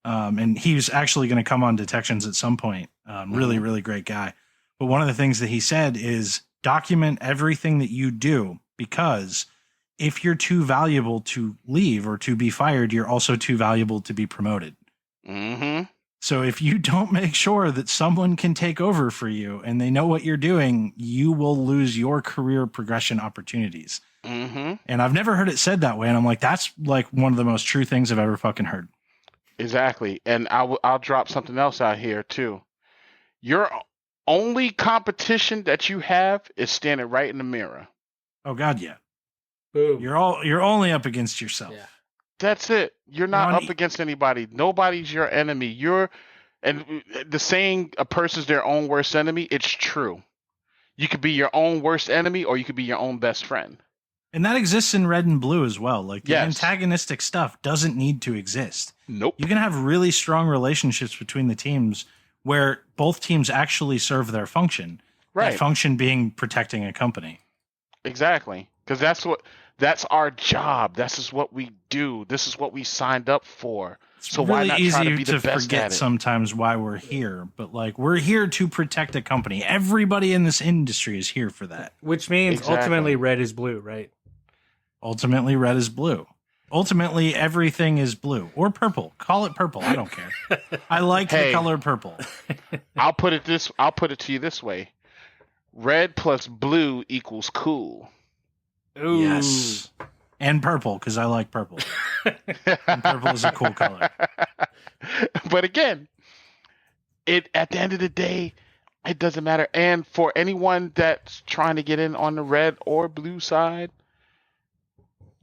B: And he's actually going to come on Detections at some point. Really, really great guy. But one of the things that he said is document everything that you do, because if you're too valuable to leave or to be fired, you're also too valuable to be promoted. So if you don't make sure that someone can take over for you and they know what you're doing, you will lose your career progression opportunities. And I've never heard it said that way. And I'm that's one of the most true things I've ever fucking heard.
C: Exactly. And I'll drop something else out here too. Your only competition that you have is standing right in the mirror.
B: Oh God, yeah.
A: Boom.
B: You're only up against yourself.
C: Yeah. That's it. You're not up against anybody. Nobody's your enemy. And the saying, a person's their own worst enemy, it's true. You could be your own worst enemy or you could be your own best friend.
B: And that exists in red and blue as well. Like the
C: Yes.
B: antagonistic stuff doesn't need to exist.
C: Nope.
B: You can have really strong relationships between the teams where both teams actually serve their function.
C: Right.
B: That function being protecting a company.
C: Exactly. Because that's our job. This is what we do. This is what we signed up for.
B: It's
C: So
B: really
C: why not
B: easy
C: try to be the
B: to
C: best
B: forget
C: at it?
B: sometimes why we're here, but like we're here to protect a company. Everybody in this industry is here for that.
A: Which means
C: Exactly.
A: ultimately red is blue, right?
B: Ultimately, red is blue. Ultimately, everything is blue or purple. Call it purple. I don't care. I like the
C: Hey.
B: color purple.
C: I'll put it to you this way. Red plus blue equals cool.
A: Ooh.
B: Yes. And purple, because I like purple. And purple is a cool color.
C: But again, at the end of the day, it doesn't matter. And for anyone that's trying to get in on the red or blue side,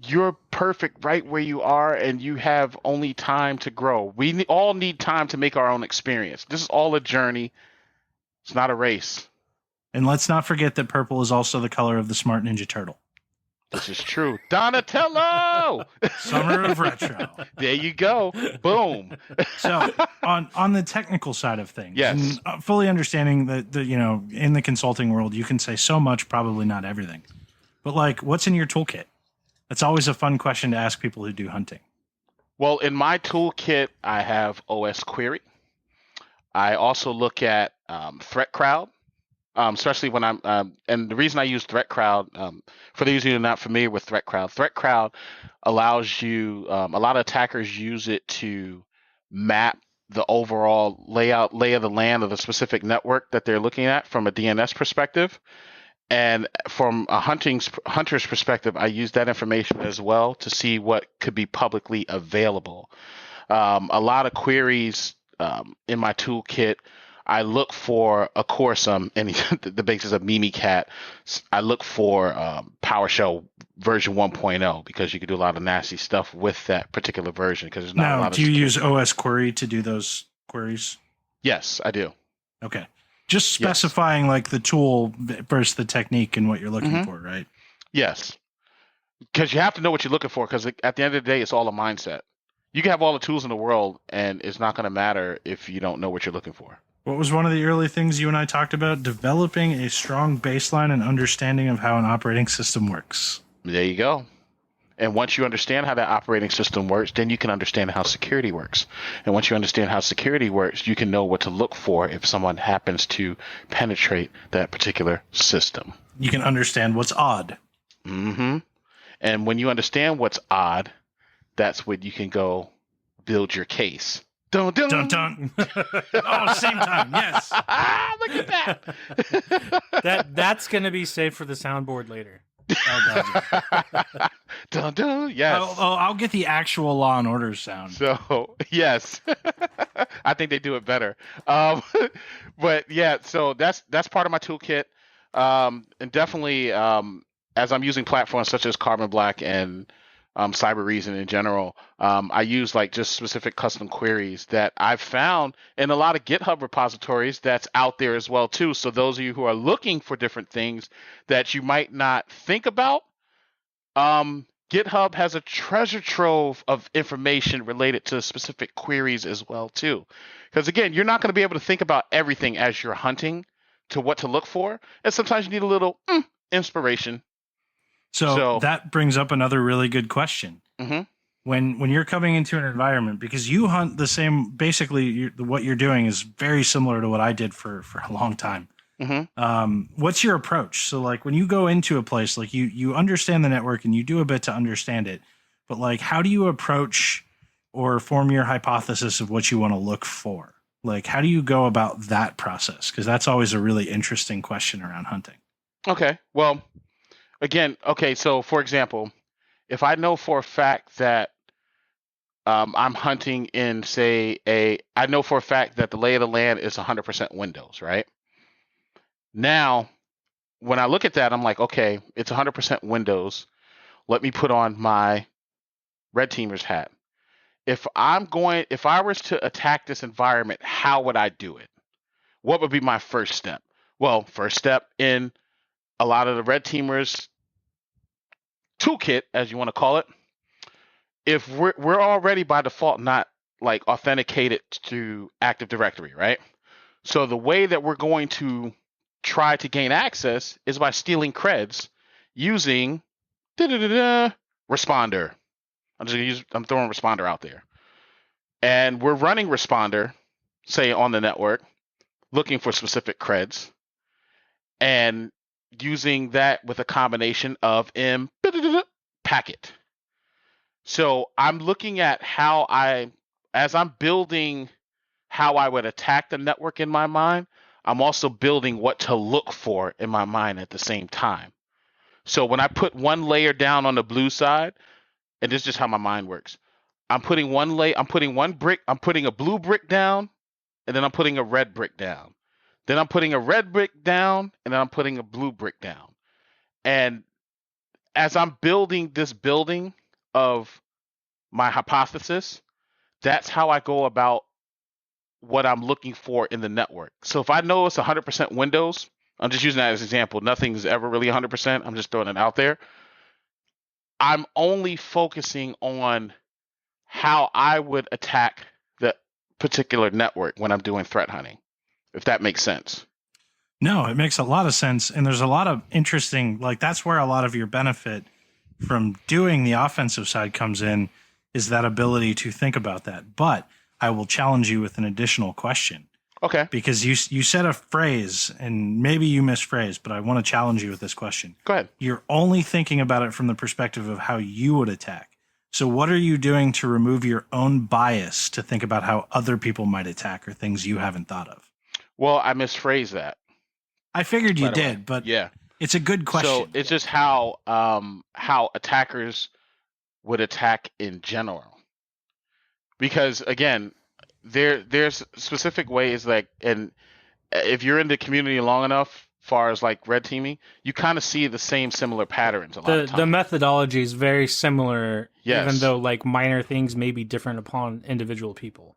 C: you're perfect right where you are, and you have only time to grow. We all need time to make our own experience. This is all a journey. It's not a race.
B: And let's not forget that purple is also the color of the Smart Ninja Turtle.
C: This is true. Donatello!
B: Summer of Retro.
C: There you go. Boom.
B: So on the technical side of things,
C: Yes.
B: and fully understanding that in the consulting world, you can say so much, probably not everything. But like, what's in your toolkit? That's always a fun question to ask people who do hunting.
C: Well, in my toolkit, I have OS Query. I also look at Threat Crowd, especially when I'm. And the reason I use Threat Crowd, for those who are not familiar with Threat Crowd allows you. A lot of attackers use it to map the overall lay of the land of the specific network that they're looking at from a DNS perspective. And from a hunter's perspective, I use that information as well to see what could be publicly available. A lot of queries in my toolkit, I look for, of course, the basis of Mimikat. I look for PowerShell version 1.0 because you can do a lot of nasty stuff with that particular version. Because there's not a
B: Now,
C: lot of
B: do you
C: security.
B: use OS Query to do those queries?
C: Yes, I do.
B: Okay. Just specifying like the tool versus the technique and what you're looking
C: Mhm.
B: for, right?
C: Yes, because you have to know what you're looking for. Because at the end of the day, it's all a mindset. You can have all the tools in the world, and it's not going to matter if you don't know what you're looking for.
B: What was one of the early things you and I talked about? Developing a strong baseline and understanding of how an operating system works.
C: There you go. And once you understand how that operating system works, then you can understand how security works. And once you understand how security works, you can know what to look for if someone happens to penetrate that particular system.
B: You can understand what's odd.
C: Mm-hmm. And when you understand what's odd, that's when you can go build your case. Dun, dun.
B: Dun dun. Oh, same time. Yes.
C: Look at that.
A: That's going to be saved for the soundboard later.
B: Oh, God.
C: Dun, dun. Yes.
B: I'll get the actual Law and Order sound.
C: So yes, I think they do it better. But yeah, so that's part of my toolkit, and definitely as I'm using platforms such as Carbon Black and Cyber Reason in general, I use like just specific custom queries that I've found in a lot of GitHub repositories that's out there as well too. So those of you who are looking for different things that you might not think about, GitHub has a treasure trove of information related to specific queries as well too. Because again, you're not going to be able to think about everything as you're hunting to what to look for, and sometimes you need a little inspiration.
B: So that brings up another really good question.
C: Mm-hmm.
B: When you're coming into an environment, because you hunt the same, basically what you're doing is very similar to what I did for a long time.
C: Mm-hmm.
B: What's your approach? So like when you go into a place, like you understand the network and you do a bit to understand it, but like how do you approach or form your hypothesis of what you want to look for? Like how do you go about that process? Because that's always a really interesting question around hunting.
C: Okay. Well, again, so for example, if I know for a fact that I'm hunting in, I know for a fact that the lay of the land is 100% Windows, right? Now, when I look at that, I'm like, okay, it's 100% Windows. Let me put on my red teamer's hat. If I was to attack this environment, how would I do it? What would be my first step? Well, first step in a lot of the red teamers' toolkit, as you want to call it, if we're already by default not like authenticated to Active Directory, right? So the way that we're going to try to gain access is by stealing creds using responder. I'm throwing responder out there. And we're running responder, say on the network, looking for specific creds, and using that with a combination of packet. So I'm looking at as I'm building how I would attack the network in my mind, I'm also building what to look for in my mind at the same time. So when I put one layer down on the blue side, and this is just how my mind works, I'm putting a blue brick down, and then I'm putting a red brick down. Then I'm putting a red brick down, and then I'm putting a blue brick down. And as I'm building this building of my hypothesis, that's how I go about what I'm looking for in the network. So if I know it's 100% Windows, I'm just using that as an example. Nothing's ever really 100%. I'm just throwing it out there. I'm only focusing on how I would attack the particular network when I'm doing threat hunting, if that makes sense.
B: No, it makes a lot of sense. And there's a lot of interesting, like that's where a lot of your benefit from doing the offensive side comes in, is that ability to think about that. But I will challenge you with an additional question.
C: Okay.
B: Because you said a phrase, and maybe you misphrased, but I want to challenge you with this question.
C: Go ahead.
B: You're only thinking about it from the perspective of how you would attack. So what are you doing to remove your own bias to think about how other people might attack or things you haven't thought of?
C: Well, I misphrased that.
B: I figured you did, but
C: yeah,
B: it's a good question.
C: So it's just how attackers would attack in general. Because again, there's specific ways, like, and if you're in the community long enough, far as like red teaming, you kind of see the same similar patterns a lot of times.
A: The methodology is very similar,
C: yes,
A: even though like minor things may be different upon individual people.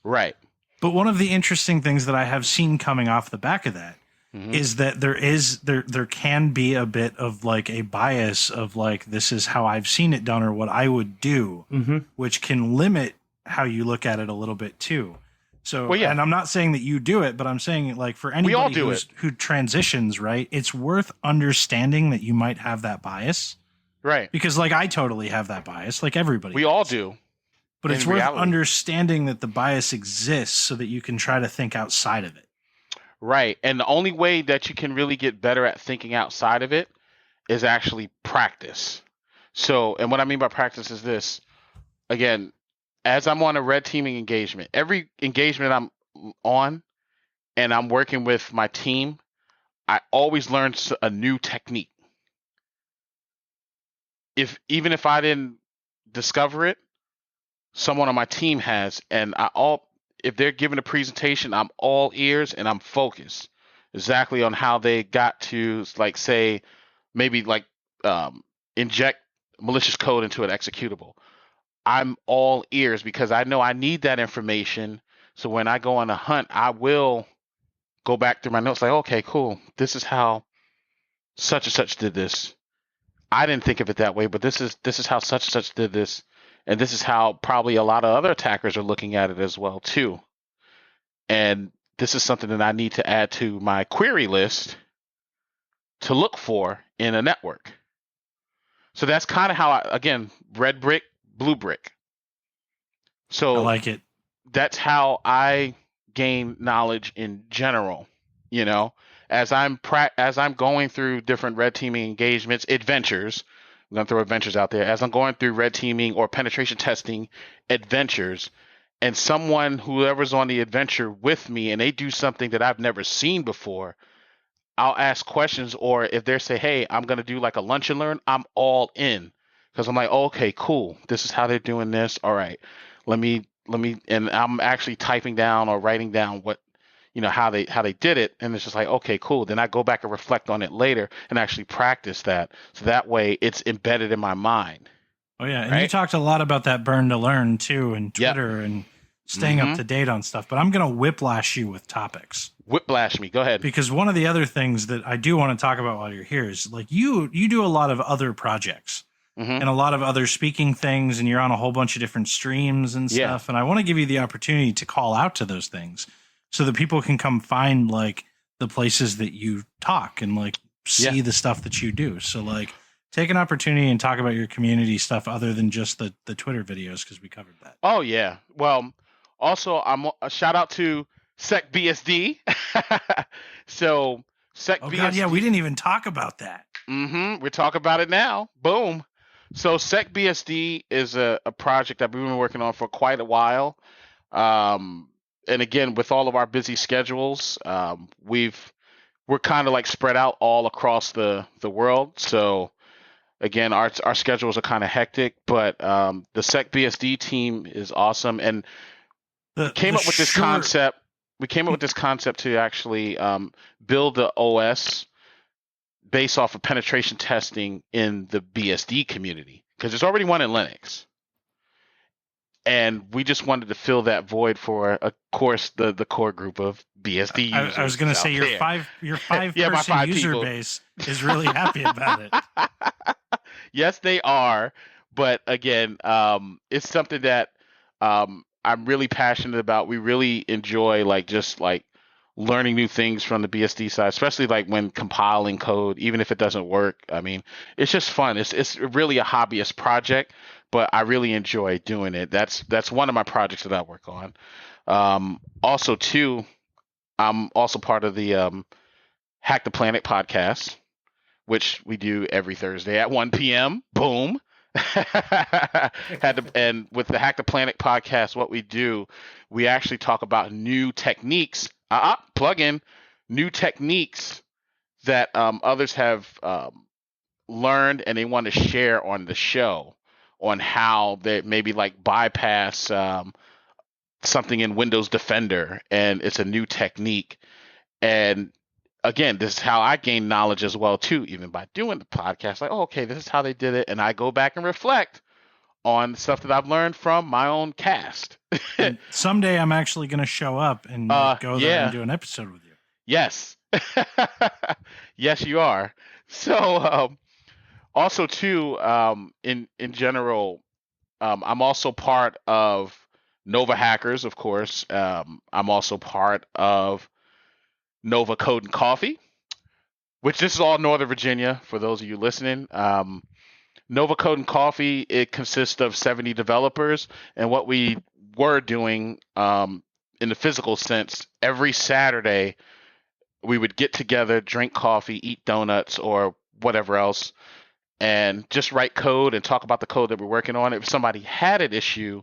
C: Right.
B: But one of the interesting things that I have seen coming off the back of that is that there can be a bit of like a bias of like, this is how I've seen it done or what I would do, which can limit how you look at it a little bit too. So, well, yeah. And I'm not saying that you do it, but I'm saying like for anybody who transitions, right, it's worth understanding that you might have that bias.
C: Right.
B: Because like I totally have that bias, like everybody.
C: We all do.
B: But it's worth understanding that the bias exists so that you can try to think outside of it.
C: Right. And the only way that you can really get better at thinking outside of it is actually practice. So, and what I mean by practice is this. Again, as I'm on a red teaming engagement, every engagement I'm on and I'm working with my team, I always learn a new technique. Even if I didn't discover it, someone on my team has, and if they're giving a presentation, I'm all ears and I'm focused exactly on how they got to, like, say, maybe like inject malicious code into an executable. I'm all ears because I know I need that information. So when I go on a hunt, I will go back through my notes like, okay, cool. This is how such and such did this. I didn't think of it that way, but this is how such and such did this. And this is how probably a lot of other attackers are looking at it as well, too. And this is something that I need to add to my query list to look for in a network. So that's kind of how again, red brick, blue brick. So
B: I like it.
C: That's how I gain knowledge in general, as I'm going through different red teaming engagements, adventures. I'm going to throw adventures out there. As I'm going through red teaming or penetration testing adventures, and whoever's on the adventure with me, and they do something that I've never seen before, I'll ask questions. Or if they say, hey, I'm going to do like a lunch and learn, I'm all in. Because I'm like, okay, cool. This is how they're doing this. All right. Let me, and I'm actually typing down or writing down what, how they did it. And it's just like, okay, cool. Then I go back and reflect on it later and actually practice that. So that way it's embedded in my mind.
B: Oh yeah. And you talked a lot about that burn to learn too, and Twitter and staying up to date on stuff, but I'm going to whiplash you with topics.
C: Whiplash me. Go ahead.
B: Because one of the other things that I do want to talk about while you're here is like you do a lot of other projects.
C: Mhm.
B: and a lot of other speaking things, and you're on a whole bunch of different streams and
C: Yeah.
B: stuff. And I want to give you the opportunity to call out to those things so that people can come find like the places that you talk and like see the stuff that you do. So like take an opportunity and talk about your community stuff other than just the Twitter videos, because we covered that.
C: Oh yeah. Well, also I'm a shout out to Sec BSD. So Sec
B: Oh
C: BSD.
B: God, yeah, we didn't even talk about that.
C: We're talking about it now. Boom. So Sec BSD is a project that we've been working on for quite a while. And again, with all of our busy schedules, we're kind of like spread out all across the world. So again, our schedules are kind of hectic, but the Sec BSD team is awesome, and we came up with this concept. We came up with this concept to actually build the OS based off of penetration testing in the BSD community, because there's already one in Linux. And we just wanted to fill that void for, of course, the core group of BSD users.
B: I was going to say your five
C: Yeah, my
B: person
C: five
B: user
C: people.
B: base is really happy about it.
C: Yes, they are. But again, it's something that I'm really passionate about. We really enjoy just learning new things from the BSD side, especially like when compiling code, even if it doesn't work. I mean, it's just fun. It's really a hobbyist project, but I really enjoy doing it. That's one of my projects that I work on. Also, too, I'm also part of the Hack the Planet podcast, which we do every Thursday at 1 p.m. Boom. And with the Hack the Planet podcast, what we do, we actually talk about new techniques. Plug in new techniques that others have learned and they want to share on the show on how they maybe like bypass something in Windows Defender, and it's a new technique. And again, this is how I gain knowledge as well too, even by doing the podcast. Like, oh, okay, this is how they did it, and I go back and reflect on stuff that I've learned from my own cast.
B: And someday I'm actually going to show up and go there and do an episode with you.
C: Yes. Yes, you are. So also too, in general, I'm also part of Nova Hackers, of course. I'm also part of Nova Code and Coffee, which this is all Northern Virginia for those of you listening. Nova Code and Coffee, it consists of 70 developers, and what we were doing in the physical sense, every Saturday we would get together, drink coffee, eat donuts or whatever else, and just write code and talk about the code that we're working on. If somebody had an issue,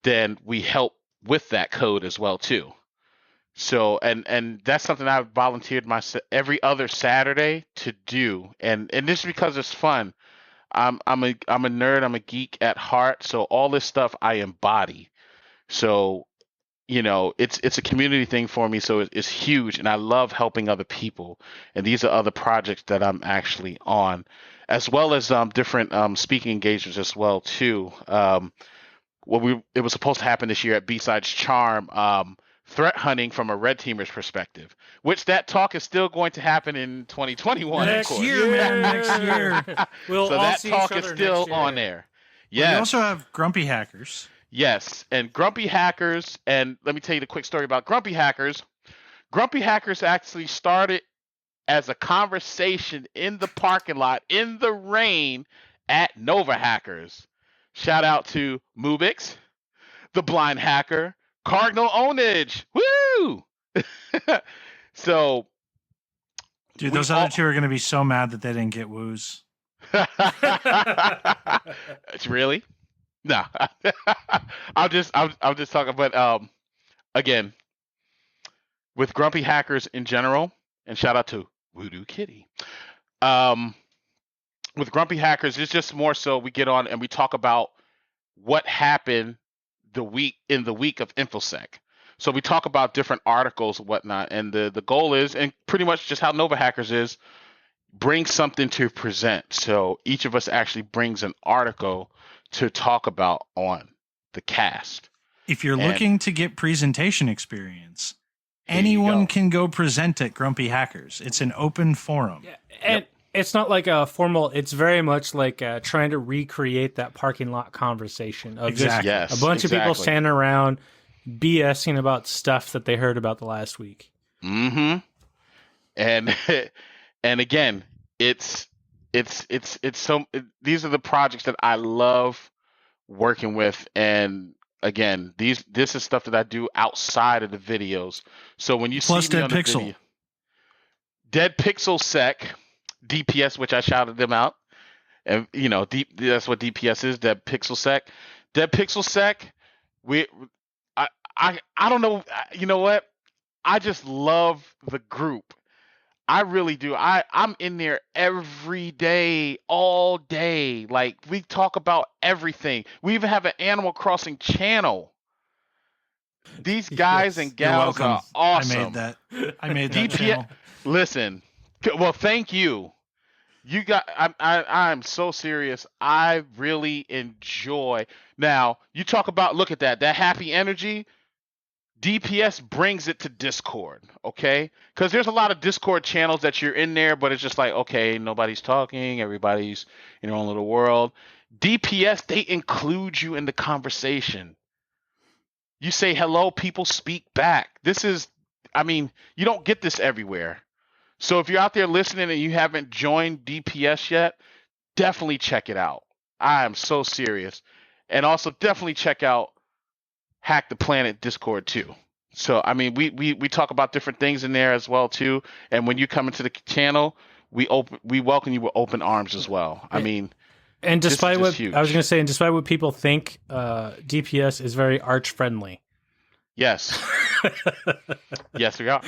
C: then we help with that code as well too. So and that's something I've volunteered every other Saturday to do, and this is because it's fun. I'm a nerd. I'm a geek at heart. So all this stuff I embody. So it's a community thing for me. So it's huge, and I love helping other people. And these are other projects that I'm actually on, as well as different speaking engagements as well too. It was supposed to happen this year at B-Sides Charm. Threat hunting from a red teamer's perspective, which that talk is still going to happen in 2021.
B: Next
C: of course.
B: year, man, next year.
A: We'll
C: So
A: all
C: that
A: see
C: talk
A: each
C: is
A: other
C: still
A: next year.
C: on there.
B: We
C: Yes.
B: also have Grumpy Hackers.
C: Yes, and Grumpy Hackers, and let me tell you the quick story about Grumpy Hackers. Grumpy Hackers actually started as a conversation in the parking lot in the rain at Nova Hackers. Shout out to Mubix, the Blind Hacker, Cardinal Ownage. Woo! So,
B: Dude, those other two are going to be so mad that they didn't get woos.
C: It's really? No. I'll just talking, but again, with Grumpy Hackers in general, and shout out to Voodoo Kitty. With Grumpy Hackers, it's just more so we get on and we talk about what happened the week of InfoSec. So we talk about different articles and whatnot, and the goal is, and pretty much just how Nova Hackers is, bring something to present. So each of us actually brings an article to talk about on the cast.
B: If you're looking to get presentation experience,
C: There you
B: anyone
C: go.
B: can go present at Grumpy Hackers. It's an open forum.
A: Yeah, and it's not like a formal. It's very much like trying to recreate that parking lot conversation of
B: Exactly.
A: just
C: Yes,
A: a bunch of people
C: exactly.
A: standing around BSing about stuff that they heard about the last week.
C: Mm-hmm. And and again, it's so these are the projects that I love working with, and again, this is stuff that I do outside of the videos. So when you
B: Plus
C: see me
B: Dead
C: on the
B: Pixel.
C: video, Dead Pixel Sec, DPS, which I shouted them out, and that's what DPS is, Dead Pixel Sec. Dead Pixel Sec, we I don't know, you know what? I just love the group. I really do. I'm in there every day, all day. Like we talk about everything. We even have an Animal Crossing channel. These guys
A: Yes.
C: and
B: You're
C: gals
B: welcome.
C: are awesome.
B: I made that
C: DPS.
B: channel.
C: Listen, well, thank you. You got. I'm so serious. I really enjoy. Now you talk about. Look at that. That happy energy. DPS brings it to Discord, okay? Because there's a lot of Discord channels that you're in there, but it's just like, okay, nobody's talking, everybody's in their own little world. DPS, they include you in the conversation. You say hello, people speak back. You don't get this everywhere. So if you're out there listening and you haven't joined DPS yet, definitely check it out. I am so serious. And also definitely check out Hack the Planet Discord too. So we talk about different things in there as well too. And when you come into the channel, we welcome you with open arms as well.
A: And despite
C: this is
A: what
C: just huge.
A: I was going to say, and despite what people think, DPS is very arch friendly.
C: Yes. Yes, we are.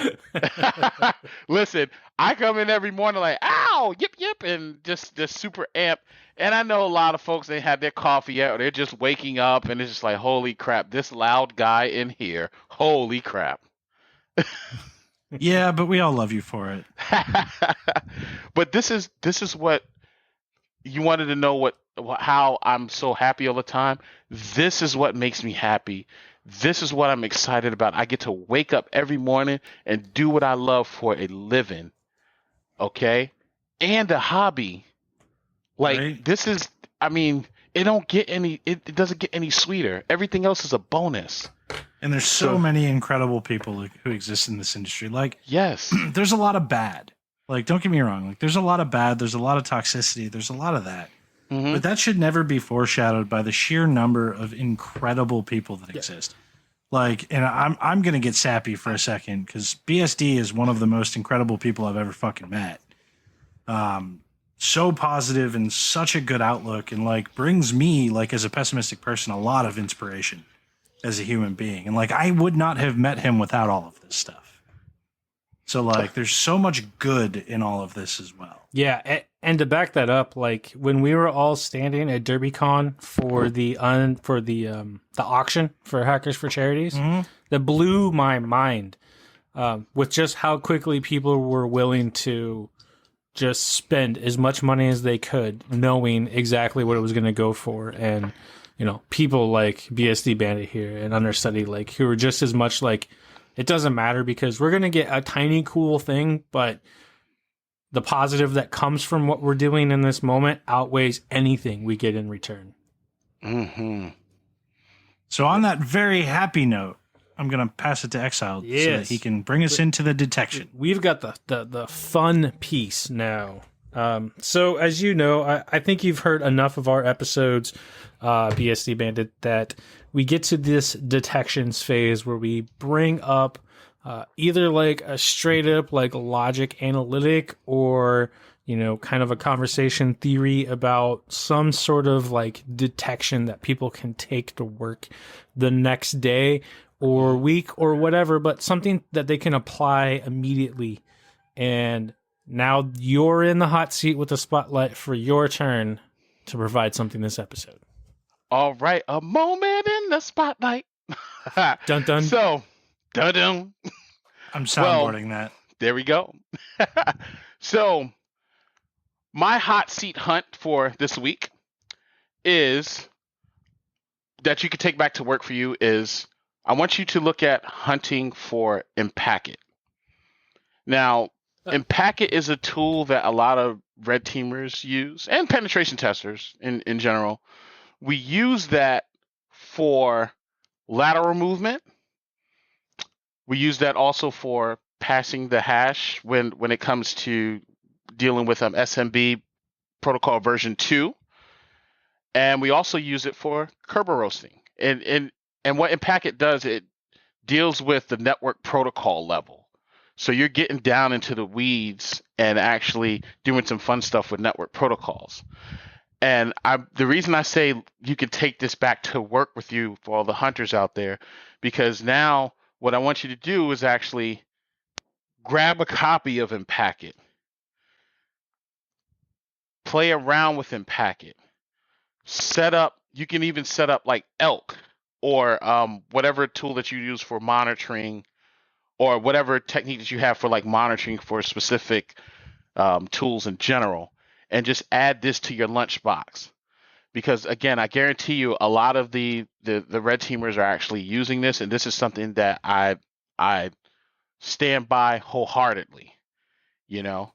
C: Listen, I come in every morning like, ow, yip, yip, and just super amp. And I know a lot of folks, they had their coffee yet, or they're just waking up, and it's just like, holy crap, this loud guy in here. Holy crap.
B: Yeah, but we all love you for it.
C: But this is what you wanted to know, how I'm so happy all the time. This is what makes me happy. This is what I'm excited about. I get to wake up every morning and do what I love for a living. Okay? And a hobby. Like
B: Right?
C: this is it doesn't get any sweeter. Everything else is a bonus.
B: And there's so many incredible people who exist in this industry. Like,
C: yes.
B: there's a lot of bad. Like, don't get me wrong. Like, there's a lot of bad. There's a lot of toxicity. There's a lot of that.
C: Mm-hmm.
B: But that should never be foreshadowed by the sheer number of incredible people that exist. Like, and I'm gonna get sappy for a second because BSD is one of the most incredible people I've ever fucking met. So positive and such a good outlook, and like brings me, like as a pessimistic person, a lot of inspiration as a human being. And like I would not have met him without all of this stuff. So like there's so much good in all of this as well.
A: Yeah, and to back that up, like when we were all standing at DerbyCon for the auction for Hackers for Charities, that blew my mind with just how quickly people were willing to just spend as much money as they could, knowing exactly what it was going to go for. And people like BSDBandit here and Understudy, like who are just as much like, it doesn't matter because we're going to get a tiny cool thing, but the positive that comes from what we're doing in this moment outweighs anything we get in return.
C: Mm-hmm.
B: So on that very happy note, I'm going to pass it to Exiled so that he can bring us into the detection.
A: We've got the fun piece now. So as you know, I think you've heard enough of our episodes, BSDBandit, that we get to this detections phase where we bring up either like a straight up like logic analytic or kind of a conversation theory about some sort of like detection that people can take to work the next day or week or whatever, but something that they can apply immediately. And now you're in the hot seat with the spotlight for your turn to provide something this episode.
C: All right, a moment in the spotlight.
A: Dun dun.
C: So, dun dun.
B: I'm soundboarding that.
C: There we go. So, my hot seat hunt for this week is that you can take back to work for you is I want you to look at hunting for Impacket. Now, And Packet is a tool that a lot of red teamers use and penetration testers in general. We use that for lateral movement. We use that also for passing the hash when it comes to dealing with SMB protocol version 2. And we also use it for Kerber roasting. And what Packet does, it deals with the network protocol level. So you're getting down into the weeds and actually doing some fun stuff with network protocols. And the reason I say you can take this back to work with you for all the hunters out there, because now what I want you to do is actually grab a copy of Packet, play around with Packet, set up. You can even set up like Elk or whatever tool that you use for monitoring, or whatever technique that you have for like monitoring for specific tools in general, and just add this to your lunchbox. Because again, I guarantee you, a lot of the red teamers are actually using this, and this is something that I stand by wholeheartedly. You know.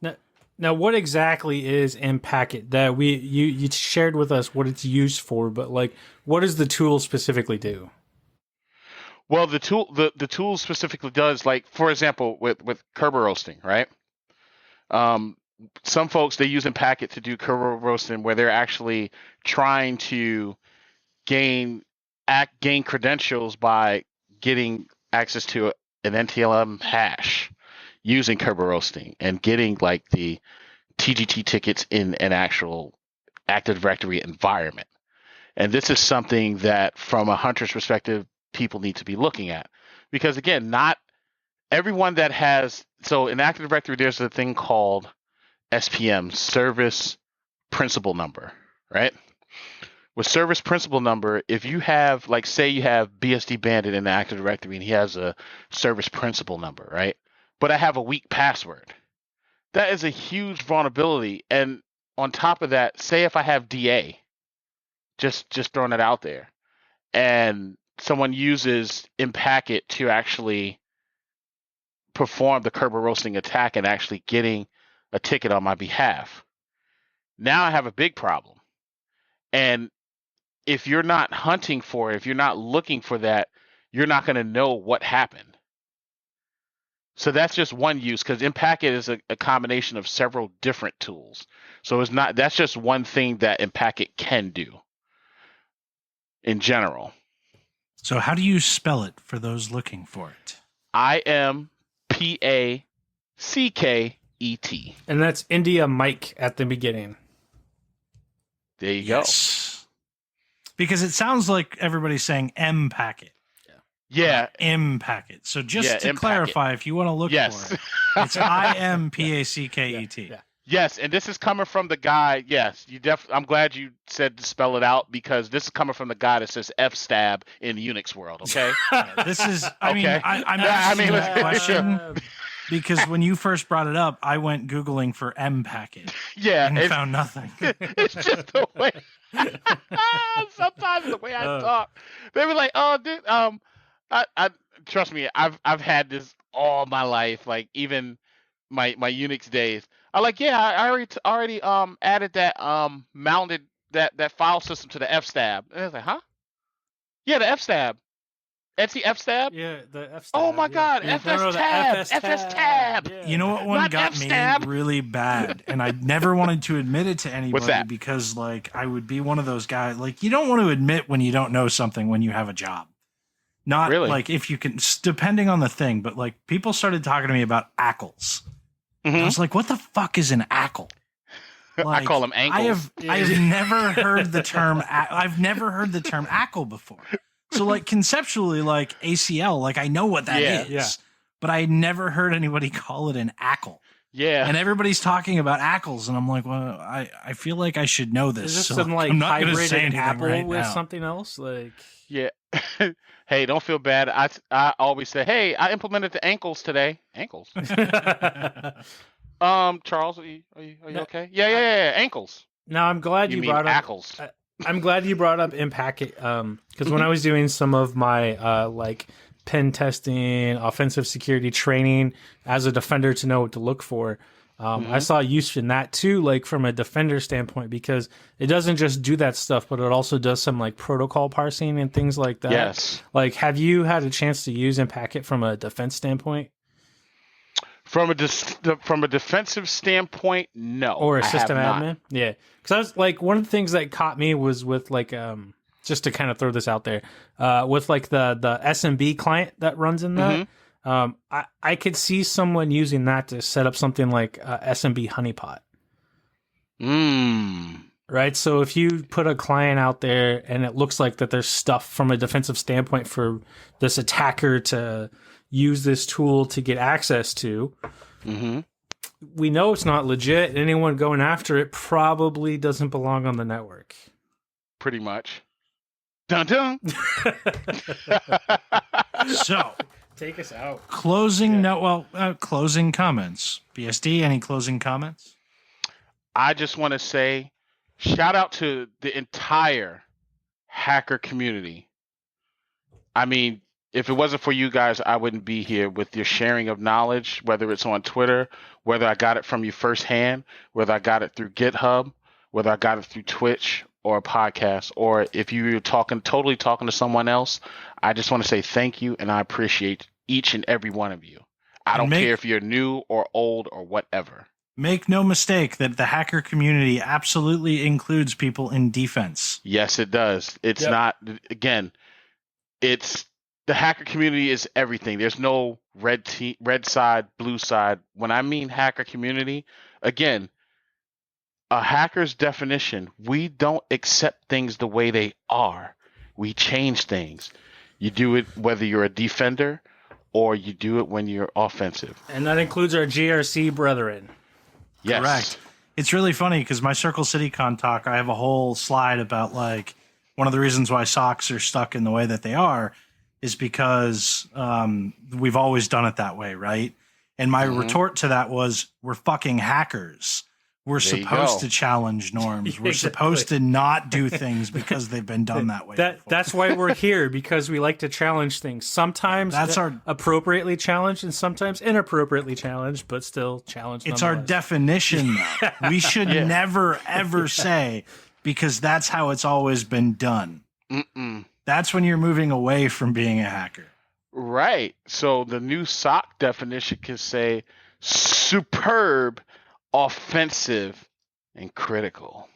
A: Now, what exactly is Packet that you shared with us what it's used for, but like, what does the tool specifically do?
C: Well, the tool specifically does, like, for example, with Kerber roasting, right? Some folks, they use Packet to do Kerber roasting where they're actually trying to gain credentials by getting access to an NTLM hash using Kerber roasting and getting like the TGT tickets in an actual Active Directory environment. And this is something that, from a hunter's perspective, people need to be looking at, because again, not everyone that has, so in Active Directory there's a thing called SPM, service principal number, right? With service principal number, if you have, like, say you have BSDBandit in the Active Directory and he has a service principal number, right? But I have a weak password. That is a huge vulnerability. And on top of that, say if I have DA, just throwing it out there, and someone uses Packet to actually perform the Kerber roasting attack and actually getting a ticket on my behalf. Now I have a big problem. And if you're not hunting for it, if you're not looking for that, you're not going to know what happened. So that's just one use, because Packet is a combination of several different tools. So that's just one thing that Packet can do in general.
B: So how do you spell it for those looking for it?
C: IMPACKET.
A: And that's India Mike at the beginning.
C: There you
B: go. Because it sounds like everybody's saying Packet.
C: Yeah.
B: Packet. So just to clarify, if you want to look for it, it's IMPACKET.
A: Yeah.
C: Yes, and this is coming from the guy. Yes, I'm glad you said to spell it out, because this is coming from the guy that says FSTAB in Unix world. Okay.
B: This is. I'm asking that question because when you first brought it up, I went Googling for Packet.
C: Yeah,
B: and found nothing.
C: It's just the way. Sometimes the way I talk, they were like, "Oh, dude, I trust me. I've had this all my life. Like even my Unix days. I'm like, yeah, I already added that mounted that file system to the FSTAB. And I was like, huh? Yeah, the FSTAB. Etsy FSTAB?
A: Yeah, the FSTAB.
C: Oh my God, FSTAB.
A: Yeah.
B: You know what one
C: Not
B: got
C: FSTAB.
B: me really bad, and I never wanted to admit it to anybody.
C: What's that?
B: Because like I would be one of those guys. Like you don't want to admit when you don't know something when you have a job. Not
C: really?
B: Like if you can, depending on the thing, but like people started talking to me about ACLs.
C: Mm-hmm.
B: I was like, what the fuck is an ACL? Like,
C: I call them ankles.
B: I have never heard the term. I've never heard the term ACL before. So like conceptually, like ACL, like I know what that is, but I had never heard anybody call it an ACL.
C: Yeah.
B: And everybody's talking about ACLs, and I'm like, well, I feel like I should know this.
A: Is this
B: so
A: some like
B: I'm not gonna say
A: hybridated
B: anything
A: apple
B: right
A: with
B: now.
A: something else? Like,
C: Yeah. Hey, don't feel bad. I always say, hey, I implemented the ankles today. Ankles. Charles, are you okay? Yeah. Ankles.
A: now I'm glad you brought up
C: ankles.
A: I'm glad you brought up Packet because when I was doing some of my like pen testing, offensive security training as a defender to know what to look for. I saw use in that too, like from a defender standpoint, because it doesn't just do that stuff, but it also does some like protocol parsing and things like that.
C: Yes.
A: Like, have you had a chance to use and pack it from a defense standpoint?
C: From a defensive standpoint, no.
A: Or a system
C: I have
A: admin?
C: not.
A: Yeah. Because I was like, one of the things that caught me was with like, just to kind of throw this out there, with like the SMB client that runs in that. I could see someone using that to set up something like SMB honeypot. Right? So if you put a client out there and it looks like that there's stuff from a defensive standpoint for this attacker to use this tool to get access to, we know it's not legit. Anyone going after it probably doesn't belong on the network.
C: Pretty much. Dun dun.
B: So,
A: take us out.
B: Closing comments. BSD, any closing comments?
C: I just want to say, shout out to the entire hacker community. I mean, if it wasn't for you guys, I wouldn't be here with your sharing of knowledge, whether it's on Twitter, whether I got it from you firsthand, whether I got it through GitHub, whether I got it through Twitch or a podcast, or if you were totally talking to someone else. I just want to say thank you, and I appreciate each and every one of you. I don't care if you're new or old or whatever.
B: Make no mistake that the hacker community absolutely includes people in defense.
C: Yes, it does. It's not, again, it's the hacker community is everything. There's no red side, blue side. When I mean hacker community, again, a hacker's definition, we don't accept things the way they are. We change things. You do it whether you're a defender or you do it when you're offensive.
A: And that includes our GRC brethren.
C: Yes.
B: Correct. It's really funny because my Circle City Con talk, I have a whole slide about like one of the reasons why socks are stuck in the way that they are is because we've always done it that way, right? And my retort to that was, we're fucking hackers. We're supposed to challenge norms. We're supposed to not do things because they've been done that way.
A: That's why we're here, because we like to challenge things. Sometimes appropriately challenged and sometimes inappropriately challenged, but still challenged.
B: It's our definition, though. We should never, ever say, because that's how it's always been done. That's when you're moving away from being a hacker.
C: Right. So the new SOC definition can say superb, offensive, and critical.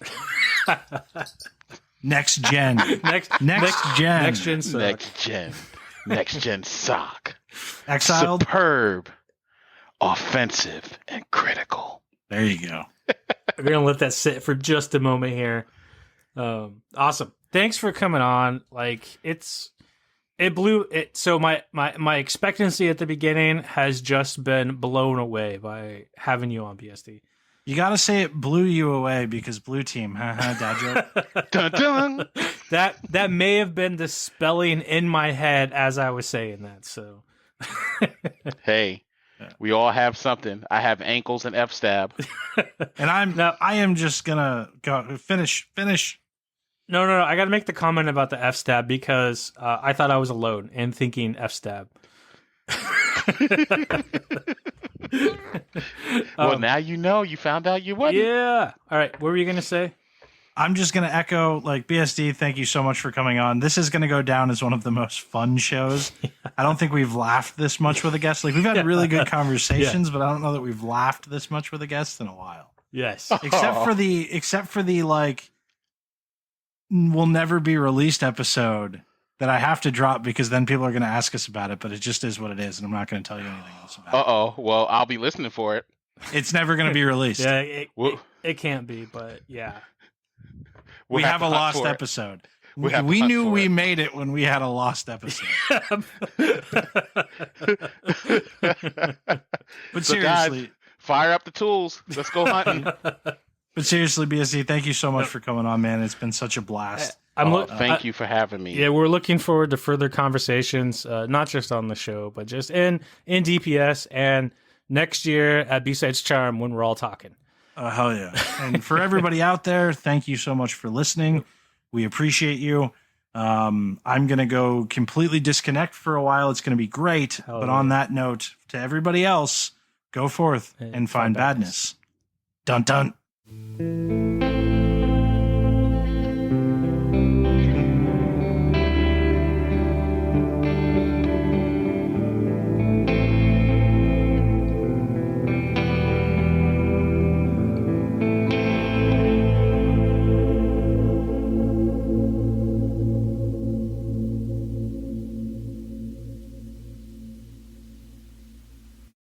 B: Next gen.
A: Next
C: gen SOC.
B: Exiled.
C: Superb, offensive, and critical.
B: There you go.
A: We're gonna let that sit for just a moment here. Awesome. Thanks for coming on. Like it blew it. So my expectancy at the beginning has just been blown away by having you on BSD.
B: You got to say it blew you away because blue team. Dad joke.
C: Dun, dun.
A: That may have been the spelling in my head as I was saying that. So
C: hey, we all have something. I have ankles and F-stab.
B: And I am just gonna go finish.
A: No. I got to make the comment about the F-stab because I thought I was alone in thinking F-stab.
C: Well, now you know. You found out you wasn't.
A: Yeah. All right. What were you going to say?
B: I'm just going to echo, like, BSD, thank you so much for coming on. This is going to go down as one of the most fun shows. I don't think we've laughed this much with a guest. Like, we've had really good conversations, but I don't know that we've laughed this much with a guest in a while.
A: Yes.
B: Except for the like will never be released episode that I have to drop because then people are going to ask us about it, but it just is what it is, and I'm not going to tell you anything else about it.
C: Well, I'll be listening for it.
B: It's never going to be released.
A: Yeah, it can't be, but yeah.
B: We have a lost episode. We knew we made it when we had a lost episode. But seriously,
C: guys, fire up the tools. Let's go hunting.
B: But seriously, BSD, thank you so much for coming on, man. It's been such a blast.
C: Thank you for having me.
A: Yeah, we're looking forward to further conversations, not just on the show, but just in DPS and next year at B-Sides Charm when we're all talking.
B: Oh, hell yeah. And for everybody out there, thank you so much for listening. We appreciate you. I'm going to go completely disconnect for a while. It's going to be great.
A: Hell
B: but
A: yeah.
B: on that note, to everybody else, go forth and find badness. Dun dun.